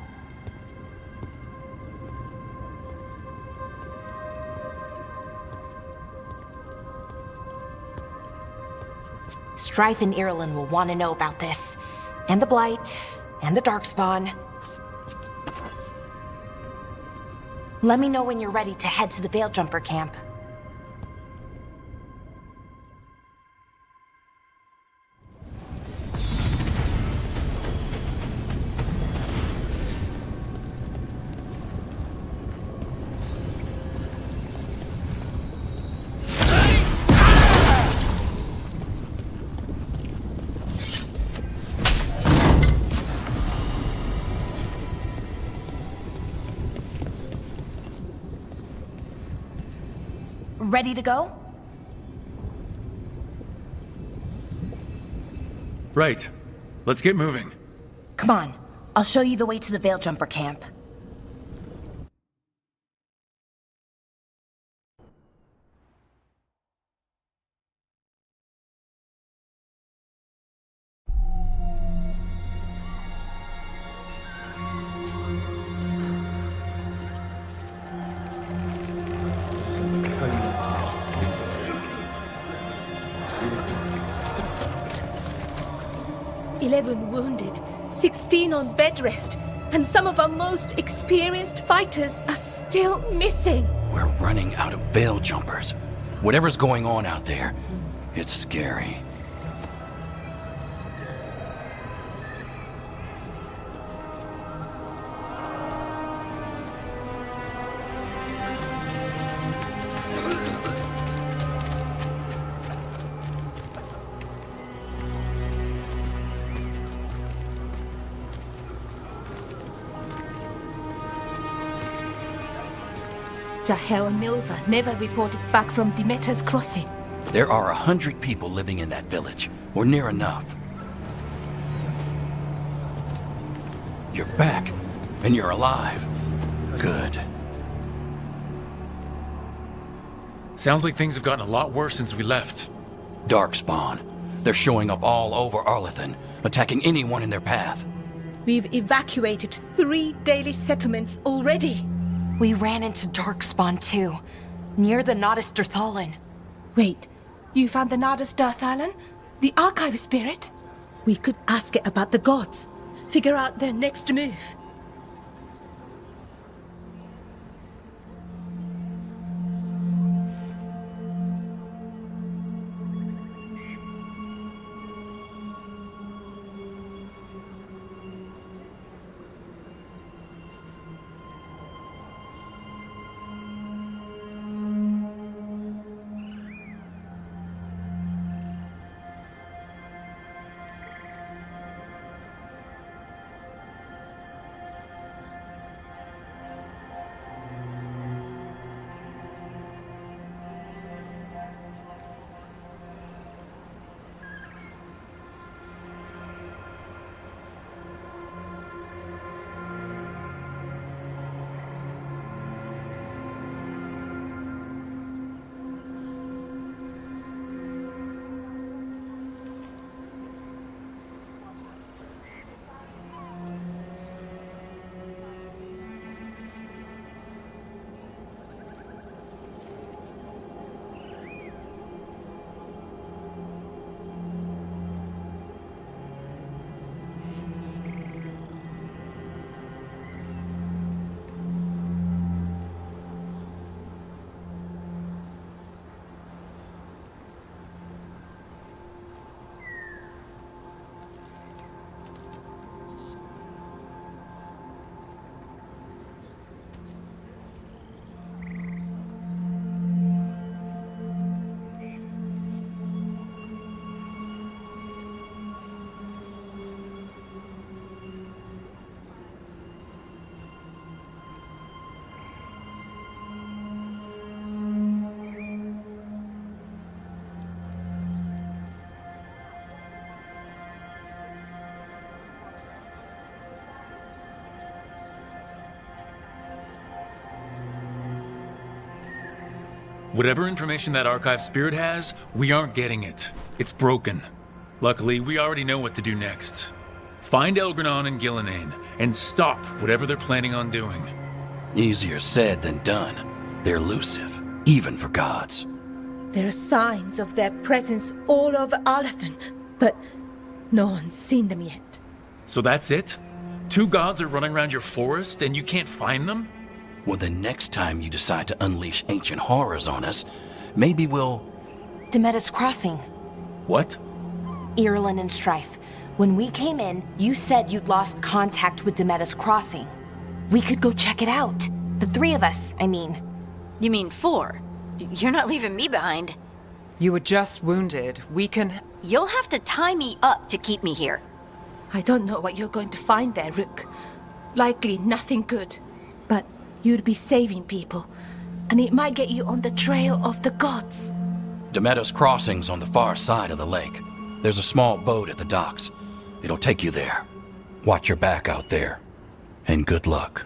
Strife and Irulan will want to know about this. And the Blight, and the Darkspawn. Let me know when you're ready to head to the Veilgjumper camp. Ready to go? Right. Let's get moving. Come on, I'll show you the way to the Veilgjumper camp. "11 wounded, 16 on bed rest, and some of our most experienced fighters are still missing." We're running out of veil jumpers. Whatever's going on out there, it's scary. Jahel and Milva never reported back from Demeter's crossing. There are 100 people living in that village, or near enough. You're back, and you're alive. Good. Sounds like things have gotten a lot worse since we left. Darkspawn. They're showing up all over Arlethan, attacking anyone in their path. We've evacuated 3 daily settlements already. We ran into Darkspawn too, near the Nodus Sterthalan. Wait, you found the Nodus Sterthalan? The archive spirit? We could ask it about the gods. Figure out their next move. Whatever information that archive spirit has, we aren't getting it. It's broken. Luckily, we already know what to do next. Find Elgranon and Gillenane, and stop whatever they're planning on doing. Easier said than done. They're elusive, even for gods. There are signs of their presence all over Arlathan, but no one's seen them yet. So that's it? 2 gods are running around your forest and you can't find them? Well, the next time you decide to unleash ancient horrors on us, maybe we'll... Demeda's Crossing. What? Irulan and Strife. When we came in, you said you'd lost contact with Demeda's Crossing. We could go check it out. The 3 of us, I mean. You mean 4? You're not leaving me behind. You were just wounded. We can... You'll have to tie me up to keep me here. I don't know what you're going to find there, Rook. Likely nothing good. But you'd be saving people, and it might get you on the trail of the gods. Demeda's Crossing's on the far side of the lake. There's a small boat at the docks. It'll take you there. Watch your back out there. And good luck.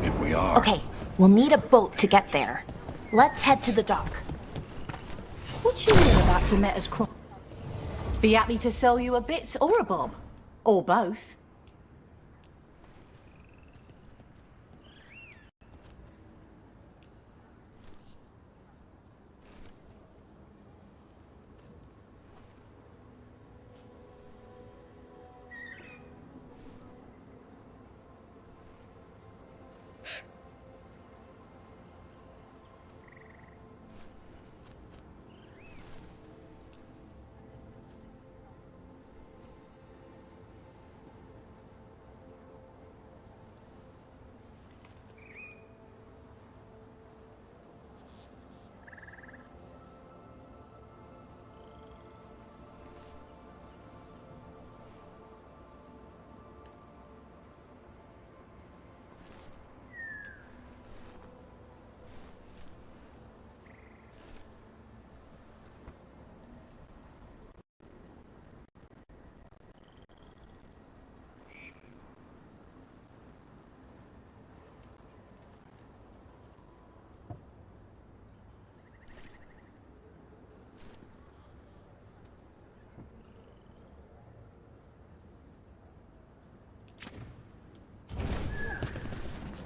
If we are... Okay, we'll need a boat to get there. Let's head to the dock. What you hear about Demeter's Cross? Be happy to sell you a bit or a bob. Or both.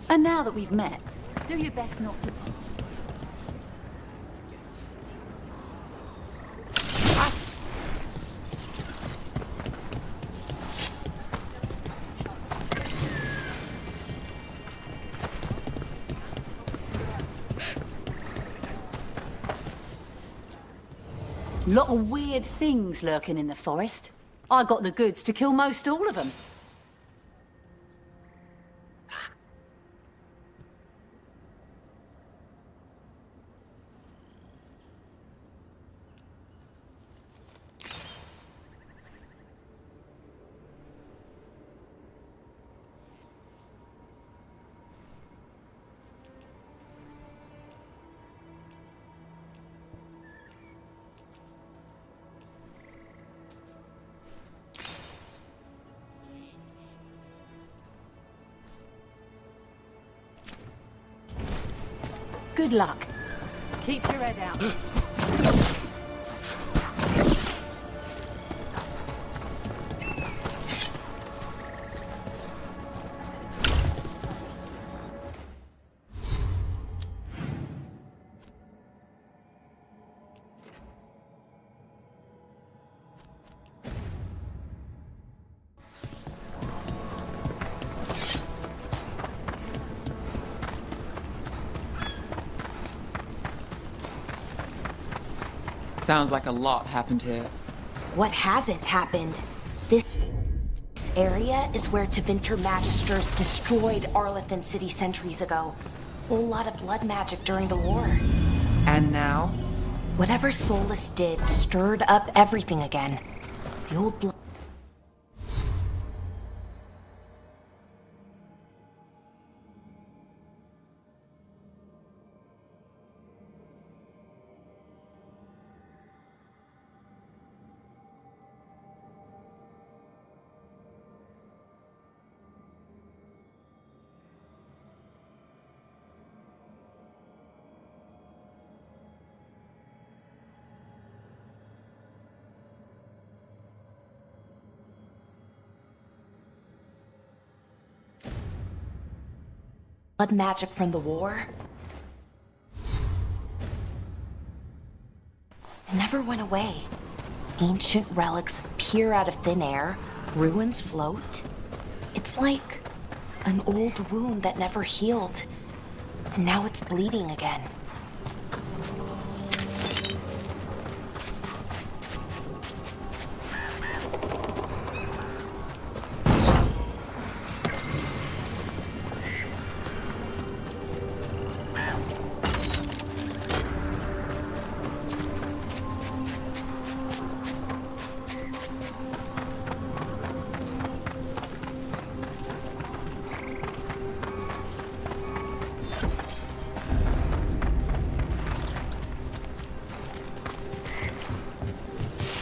And now that we've met, do your best not to... Lot of weird things lurking in the forest. I got the goods to kill most all of them. Good luck. Keep your head out. Sounds like a lot happened here. What hasn't happened? This area is where Tevinter Magisters destroyed Arlathan City centuries ago. A lot of blood magic during the war. And now? Whatever Solus did stirred up everything again. The old blood... blood magic from the war. It never went away. Ancient relics appear out of thin air, ruins float. It's like an old wound that never healed, and now it's bleeding again.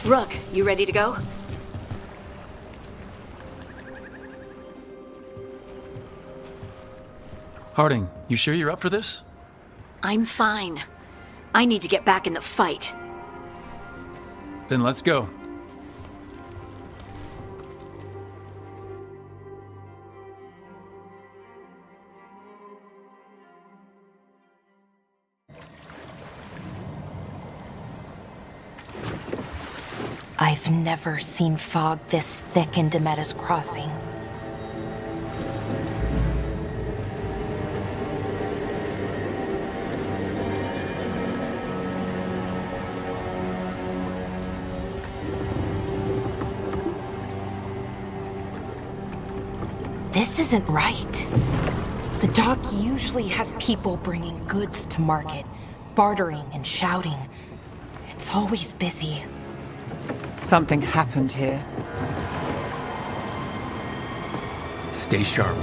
Rook, you ready to go? Harding, you sure you're up for this? I'm fine. I need to get back in the fight. Then let's go. I've never seen fog this thick in Demetta's Crossing. This isn't right. The dock usually has people bringing goods to market, bartering and shouting. It's always busy. Something happened here. Stay sharp.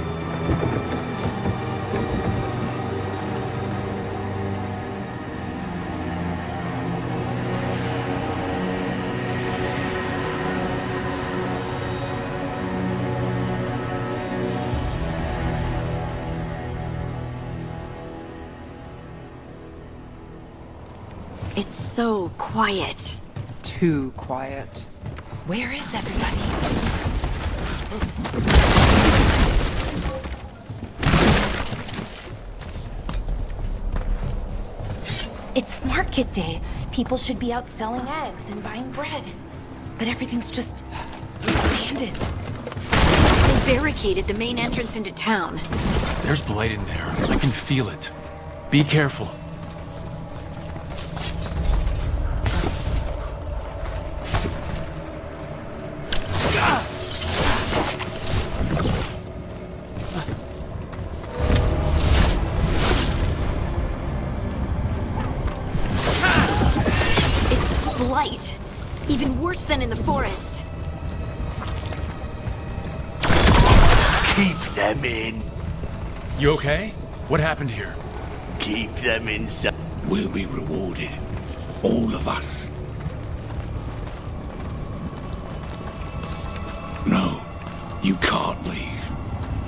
It's so quiet. Too quiet. Where is everybody? It's market day. People should be out selling eggs and buying bread. But everything's just abandoned. They barricaded the main entrance into town. There's blight in there. I can feel it. Be careful. Blight. Even worse than in the forest. Keep them in. You okay? What happened here? Keep them inside. We'll be rewarded. All of us. No, you can't leave.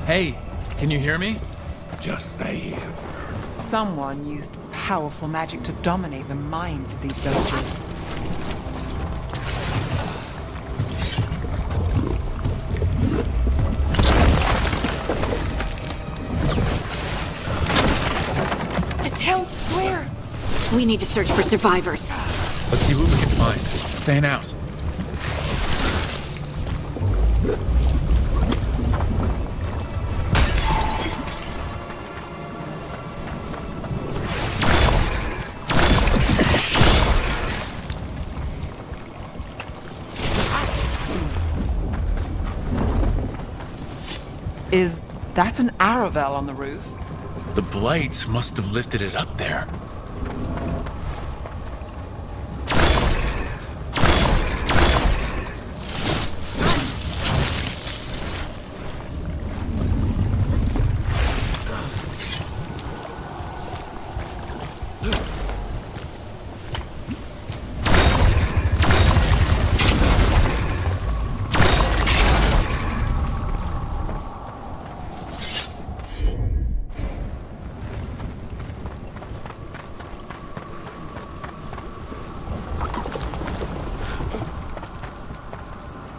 Hey, can you hear me? Just stay here. Someone used powerful magic to dominate the minds of these villagers. Town square! We need to search for survivors. Let's see what we can find. Fan out. Is that an Aravel on the roof? The blight must have lifted it up there.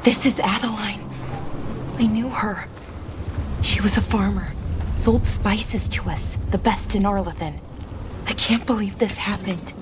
This is Adeline. I knew her. She was a farmer, sold spices to us, the best in Arlathan. I can't believe this happened.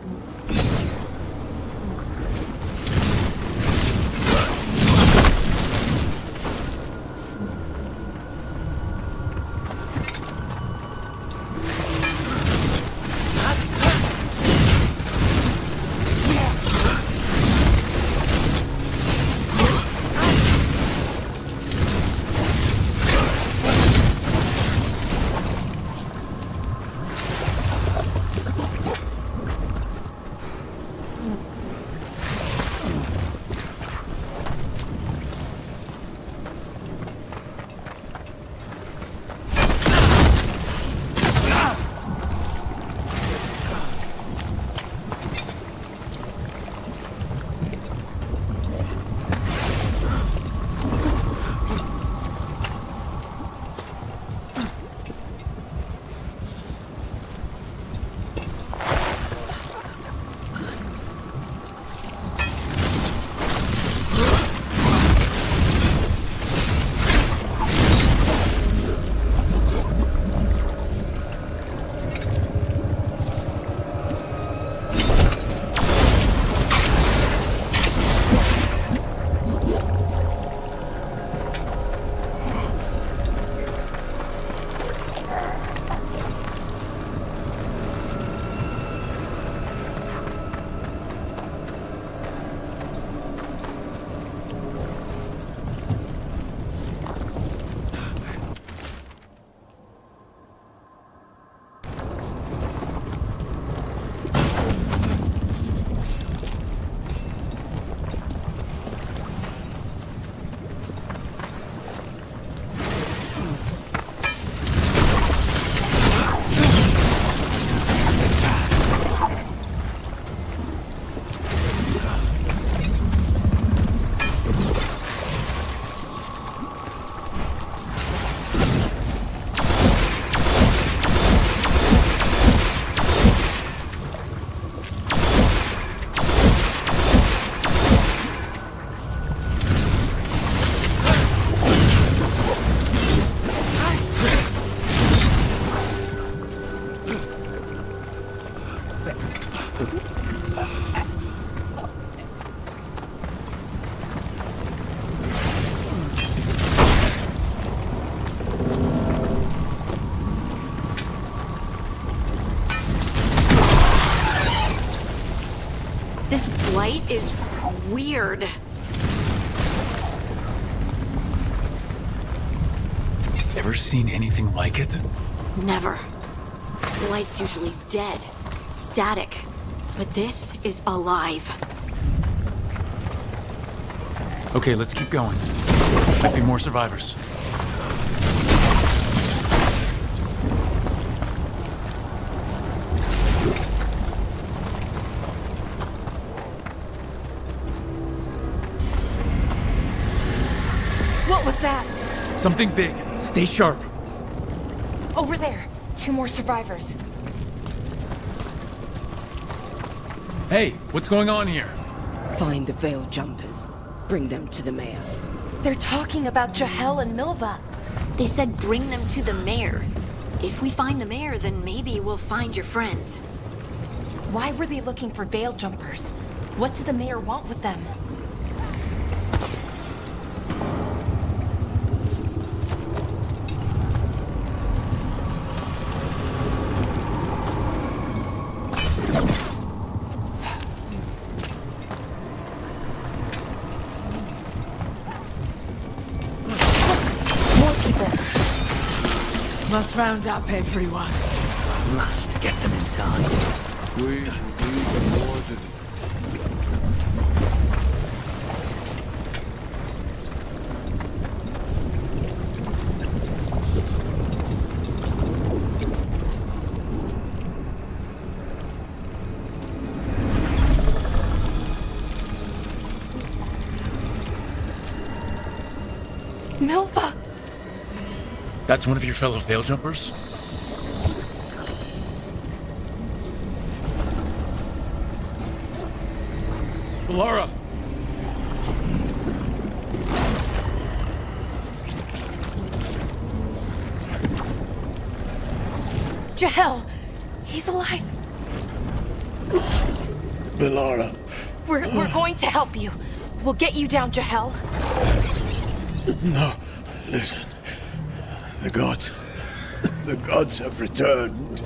This blight is weird. Ever seen anything like it? Never. Blight's usually dead, static. But this is alive. Okay, let's keep going. Might be more survivors. What was that? Something big. Stay sharp. Over there. 2 more survivors. Hey, what's going on here? Find the veil jumpers. Bring them to the mayor. They're talking about Jahel and Milva. They said bring them to the mayor. If we find the mayor, then maybe we'll find your friends. Why were they looking for veil jumpers? What did the mayor want with them? Must round up everyone. Must get them inside. Milva! That's one of your fellow veil jumpers? Laura! Jahel! He's alive. Velara. We're going to help you. We'll get you down, Jahel. No, listen. The gods have returned.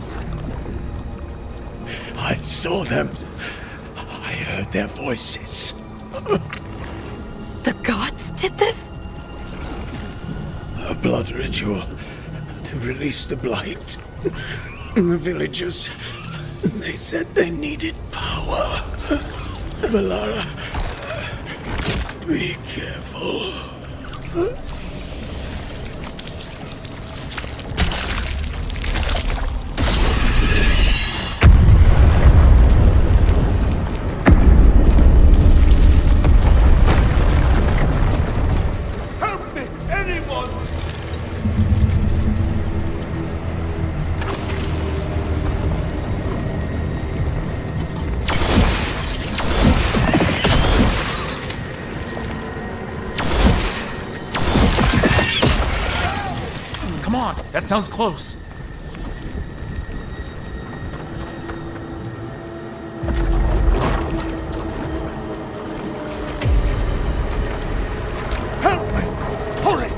I saw them. I heard their voices. The gods did this? A blood ritual to release the blight. The villagers, they said they needed power. Velara, be careful. Help me, anyone! Come on, that sounds close. Help me! Hurry!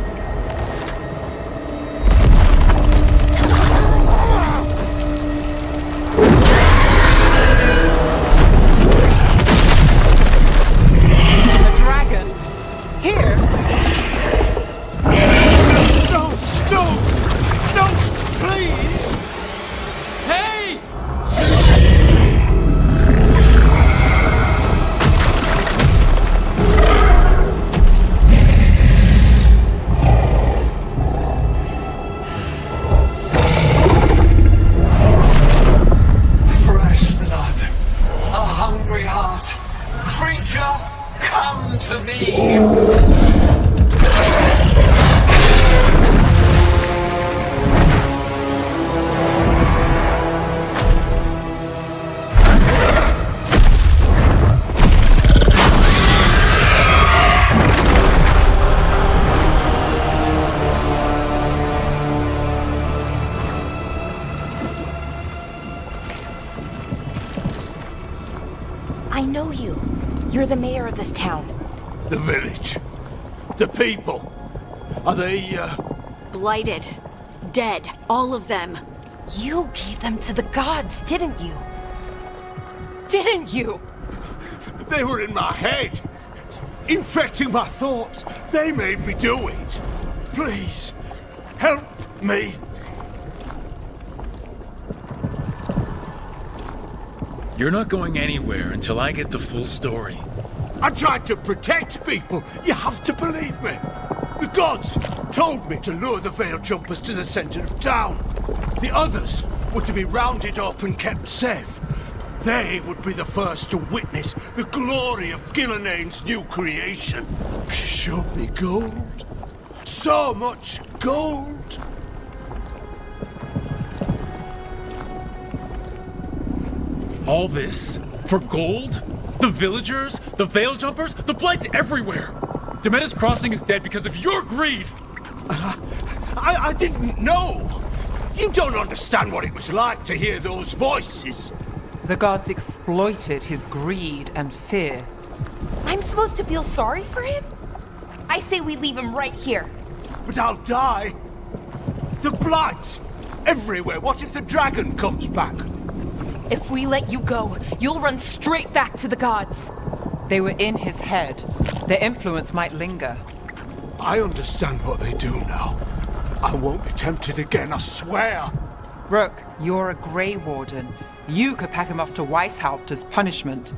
A dragon? Here? No! No! No! Please! Hey! Fresh blood, a hungry heart. Creature, come to me. I know you. You're the mayor of this town. The village. The people. Are they, Blighted. Dead. All of them. You gave them to the gods, didn't you? Didn't you? They were in my head. Infecting my thoughts. They made me do it. Please, help me. You're not going anywhere until I get the full story. I tried to protect people. You have to believe me. The gods told me to lure the Veil Jumpers to the center of town. The others were to be rounded up and kept safe. They would be the first to witness the glory of Gillenane's new creation. She showed me gold. So much gold. All this for gold? The villagers? The Veil Jumpers? The Blight's everywhere! Demeter's Crossing is dead because of your greed! I didn't know. You don't understand what it was like to hear those voices. The gods exploited his greed and fear. I'm supposed to feel sorry for him? I say we leave him right here. But I'll die. The blight everywhere. What if the dragon comes back? If we let you go, you'll run straight back to the gods. They were in his head. Their influence might linger. I understand what they do now. I won't be tempted again, I swear. Rook, you're a Grey Warden. You could pack him off to Weishaupt as punishment.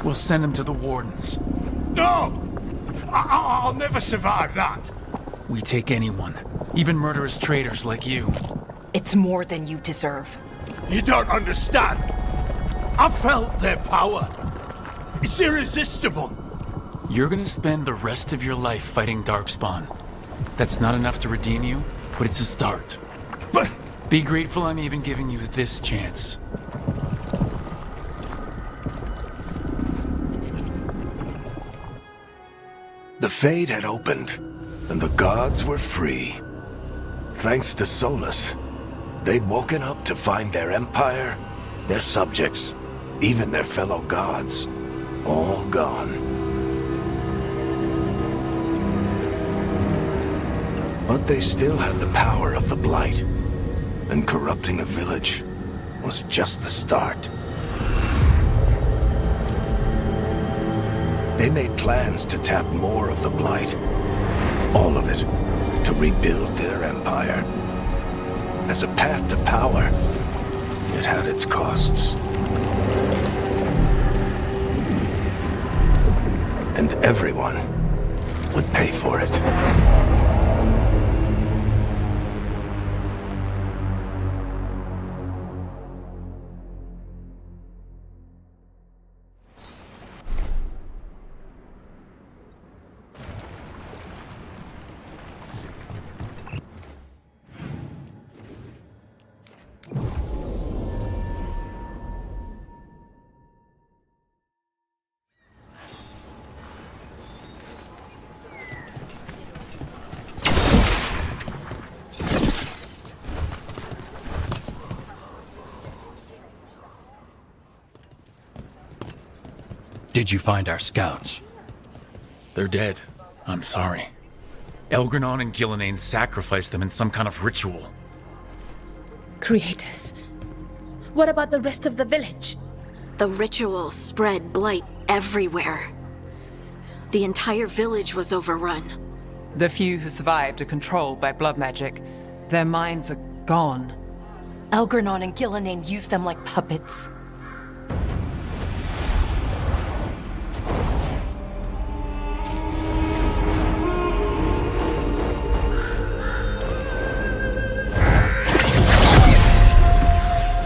We'll send him to the Wardens. No! I'll never survive that. We take anyone, even murderous traitors like you. It's more than you deserve. You don't understand. I felt their power. It's irresistible. You're gonna spend the rest of your life fighting Darkspawn. That's not enough to redeem you, but it's a start. But be grateful I'm even giving you this chance. The Fade had opened, and the gods were free. Thanks to Solus, they'd woken up to find their empire, their subjects, even their fellow gods, all gone. But they still had the power of the Blight, and corrupting a village was just the start. They made plans to tap more of the Blight, all of it, to rebuild their empire. As a path to power, it had its costs. And everyone would pay for it. Did you find our scouts? They're dead. I'm sorry. Elgranon and Gillenane sacrificed them in some kind of ritual. Creators. What about the rest of the village? The ritual spread blight everywhere. The entire village was overrun. The few who survived are controlled by blood magic. Their minds are gone. Elgranon and Gillenane used them like puppets.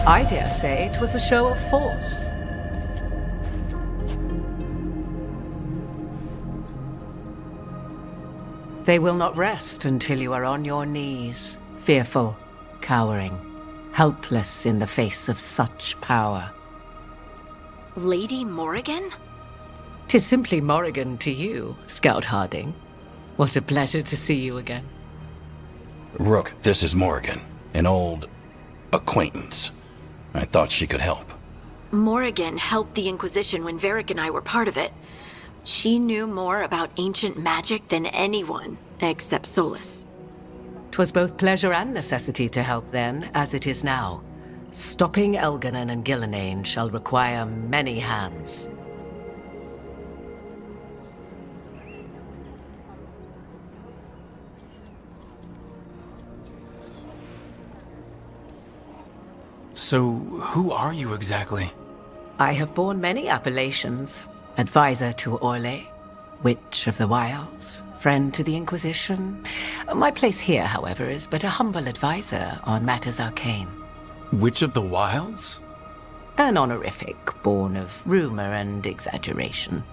I dare say it was a show of force. They will not rest until you are on your knees, fearful, cowering, helpless in the face of such power. Lady Morrigan? 'Tis simply Morrigan to you, Scout Harding. What a pleasure to see you again. Rook, this is Morrigan, an old acquaintance. I thought she could help. Morrigan helped the Inquisition when Varric and I were part of it. She knew more about ancient magic than anyone, except Solus. 'Twas both pleasure and necessity to help then, as it is now. Stopping Elganon and Gillenane shall require many hands. So, who are you exactly? I have borne many appellations. Advisor to Orlais, Witch of the Wilds, friend to the Inquisition. My place here, however, is but a humble advisor on matters arcane. Witch of the Wilds? An honorific born of rumor and exaggeration.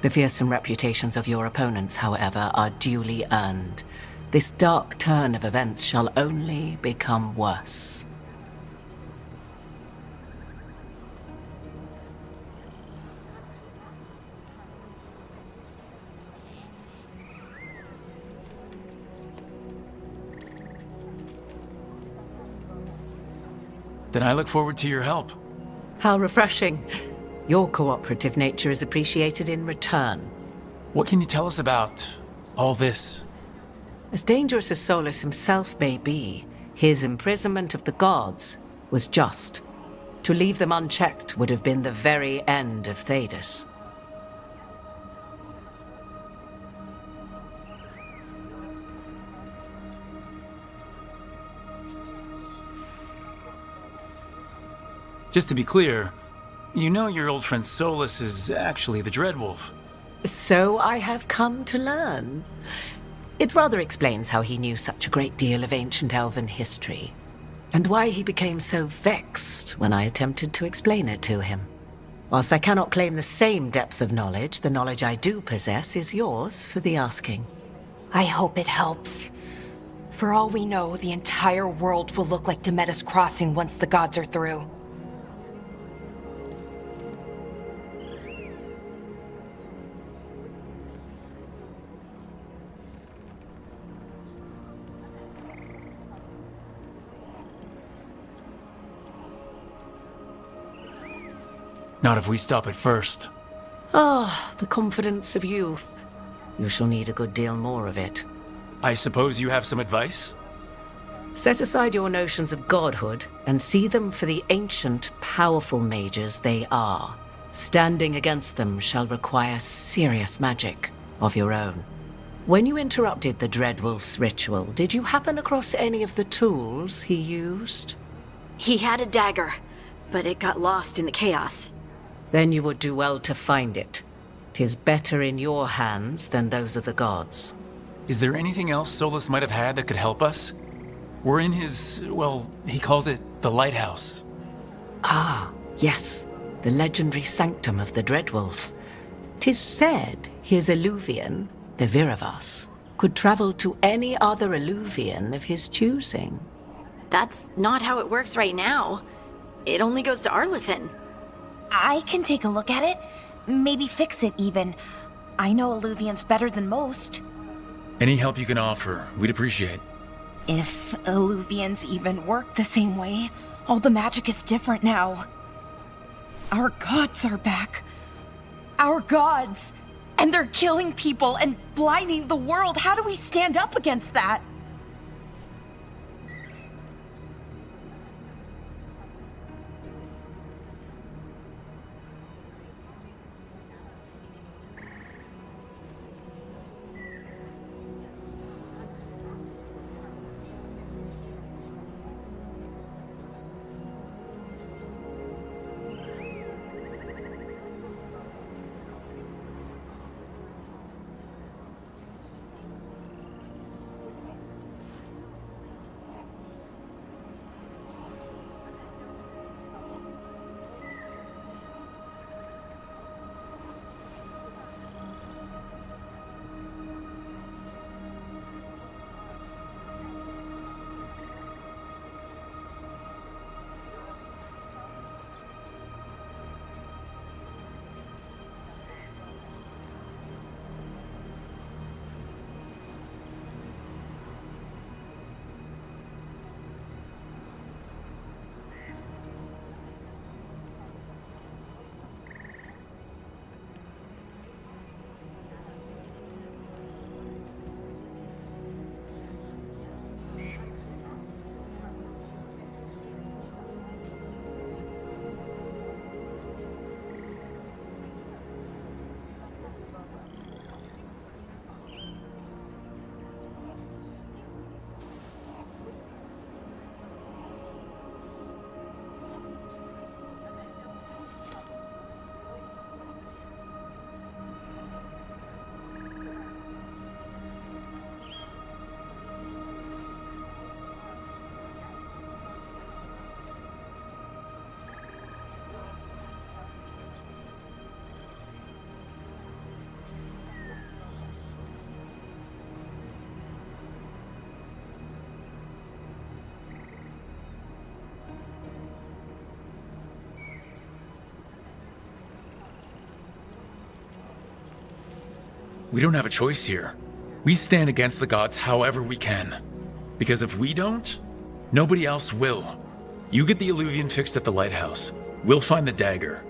The fearsome reputations of your opponents, however, are duly earned. This dark turn of events shall only become worse. Then I look forward to your help. How refreshing. Your cooperative nature is appreciated in return. What can you tell us about all this? As dangerous as Solus himself may be, his imprisonment of the gods was just. To leave them unchecked would have been the very end of Thedas. Just to be clear, you know your old friend Solus is actually the Dreadwolf. So I have come to learn. It rather explains how he knew such a great deal of ancient elven history, and why he became so vexed when I attempted to explain it to him. Whilst I cannot claim the same depth of knowledge, the knowledge I do possess is yours for the asking. I hope it helps. For all we know, the entire world will look like Demetus Crossing once the gods are through. Not if we stop it first. Ah, the confidence of youth. You shall need a good deal more of it. I suppose you have some advice? Set aside your notions of godhood and see them for the ancient, powerful mages they are. Standing against them shall require serious magic of your own. When you interrupted the Dreadwolf's ritual, did you happen across any of the tools he used? He had a dagger, but it got lost in the chaos. Then you would do well to find it. 'Tis better in your hands than those of the gods. Is there anything else Solus might have had that could help us? We're in his, well, he calls it the lighthouse. Ah, yes, the legendary sanctum of the Dreadwolf. 'Tis said his Illuvian, the Viravas, could travel to any other Illuvian of his choosing. That's not how it works right now. It only goes to Arlethan. I can take a look at it. Maybe fix it, even. I know Illuvians better than most. Any help you can offer, we'd appreciate. If Illuvians even work the same way, all the magic is different now. Our gods are back. Our gods! And they're killing people and blinding the world. How do we stand up against that? We don't have a choice here. We stand against the gods however we can. Because if we don't, nobody else will. You get the Illuvian fixed at the lighthouse. We'll find the dagger.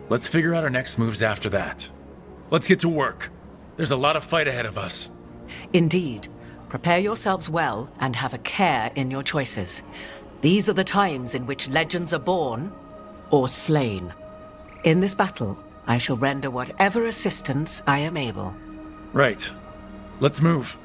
Let's figure out our next moves after that. Let's get to work. There's a lot of fight ahead of us. Indeed. Prepare yourselves well and have a care in your choices. These are the times in which legends are born or slain. In this battle, I shall render whatever assistance I am able. Right. Let's move.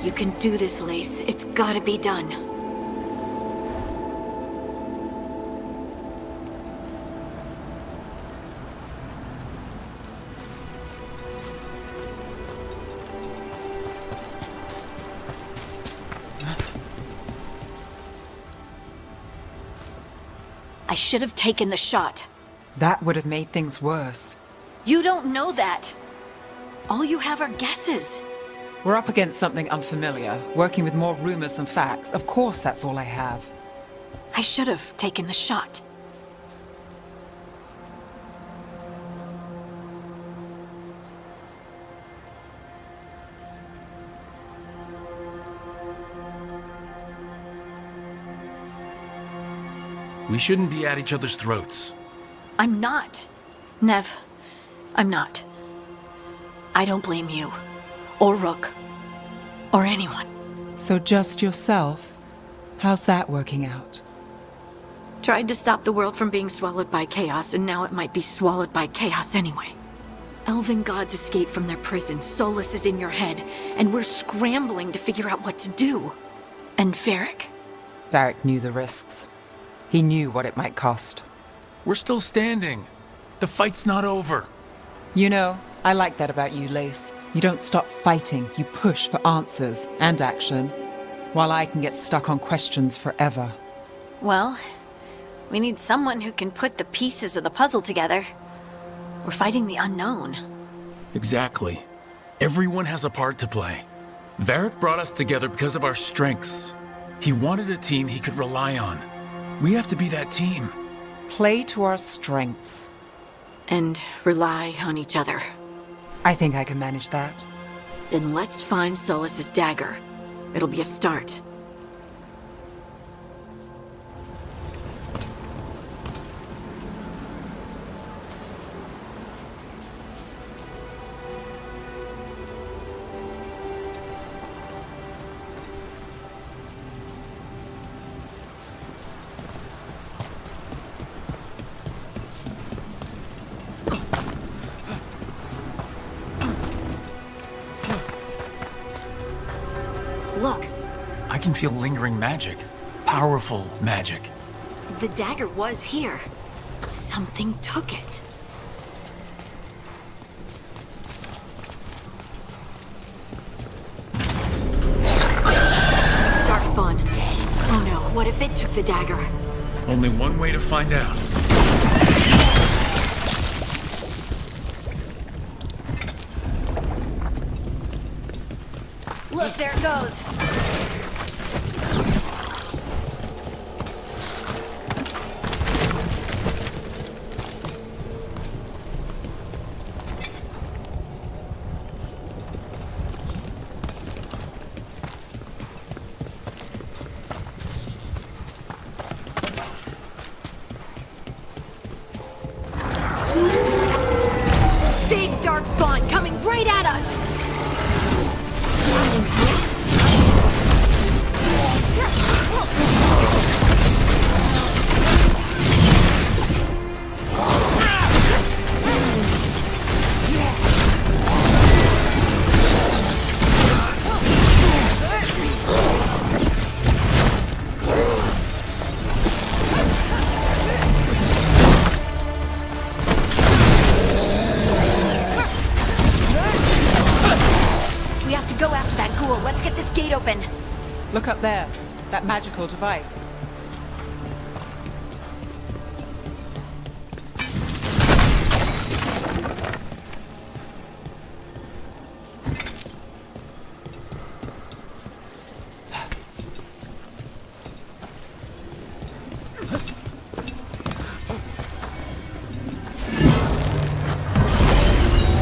You can do this, Lace. It's gotta be done. I should have taken the shot. That would have made things worse. You don't know that. All you have are guesses. We're up against something unfamiliar, working with more rumors than facts. Of course, that's all I have. I should have taken the shot. We shouldn't be at each other's throats. I'm not. Nev, I'm not. I don't blame you. Or Rook. Or anyone. So just yourself? How's that working out? Tried to stop the world from being swallowed by chaos, and now it might be swallowed by chaos anyway. Elven gods escaped from their prison, Solus is in your head, and we're scrambling to figure out what to do. And Varric? Varric knew the risks. He knew what it might cost. We're still standing. The fight's not over. You know, I like that about you, Lace. You don't stop fighting, you push for answers and action, while I can get stuck on questions forever. Well, we need someone who can put the pieces of the puzzle together. We're fighting the unknown. Exactly. Everyone has a part to play. Varric brought us together because of our strengths. He wanted a team he could rely on. We have to be that team. Play to our strengths. And rely on each other. I think I can manage that. Then let's find Solus's dagger. It'll be a start. Look. I can feel lingering magic. Powerful magic. The dagger was here. Something took it. Darkspawn. Oh no, what if it took the dagger? Only one way to find out. Look, there it goes. Big darkspawn coming right at us. We have to go after that ghoul. Let's get this gate open. Look up there. That magical device.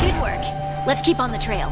Good work. Let's keep on the trail.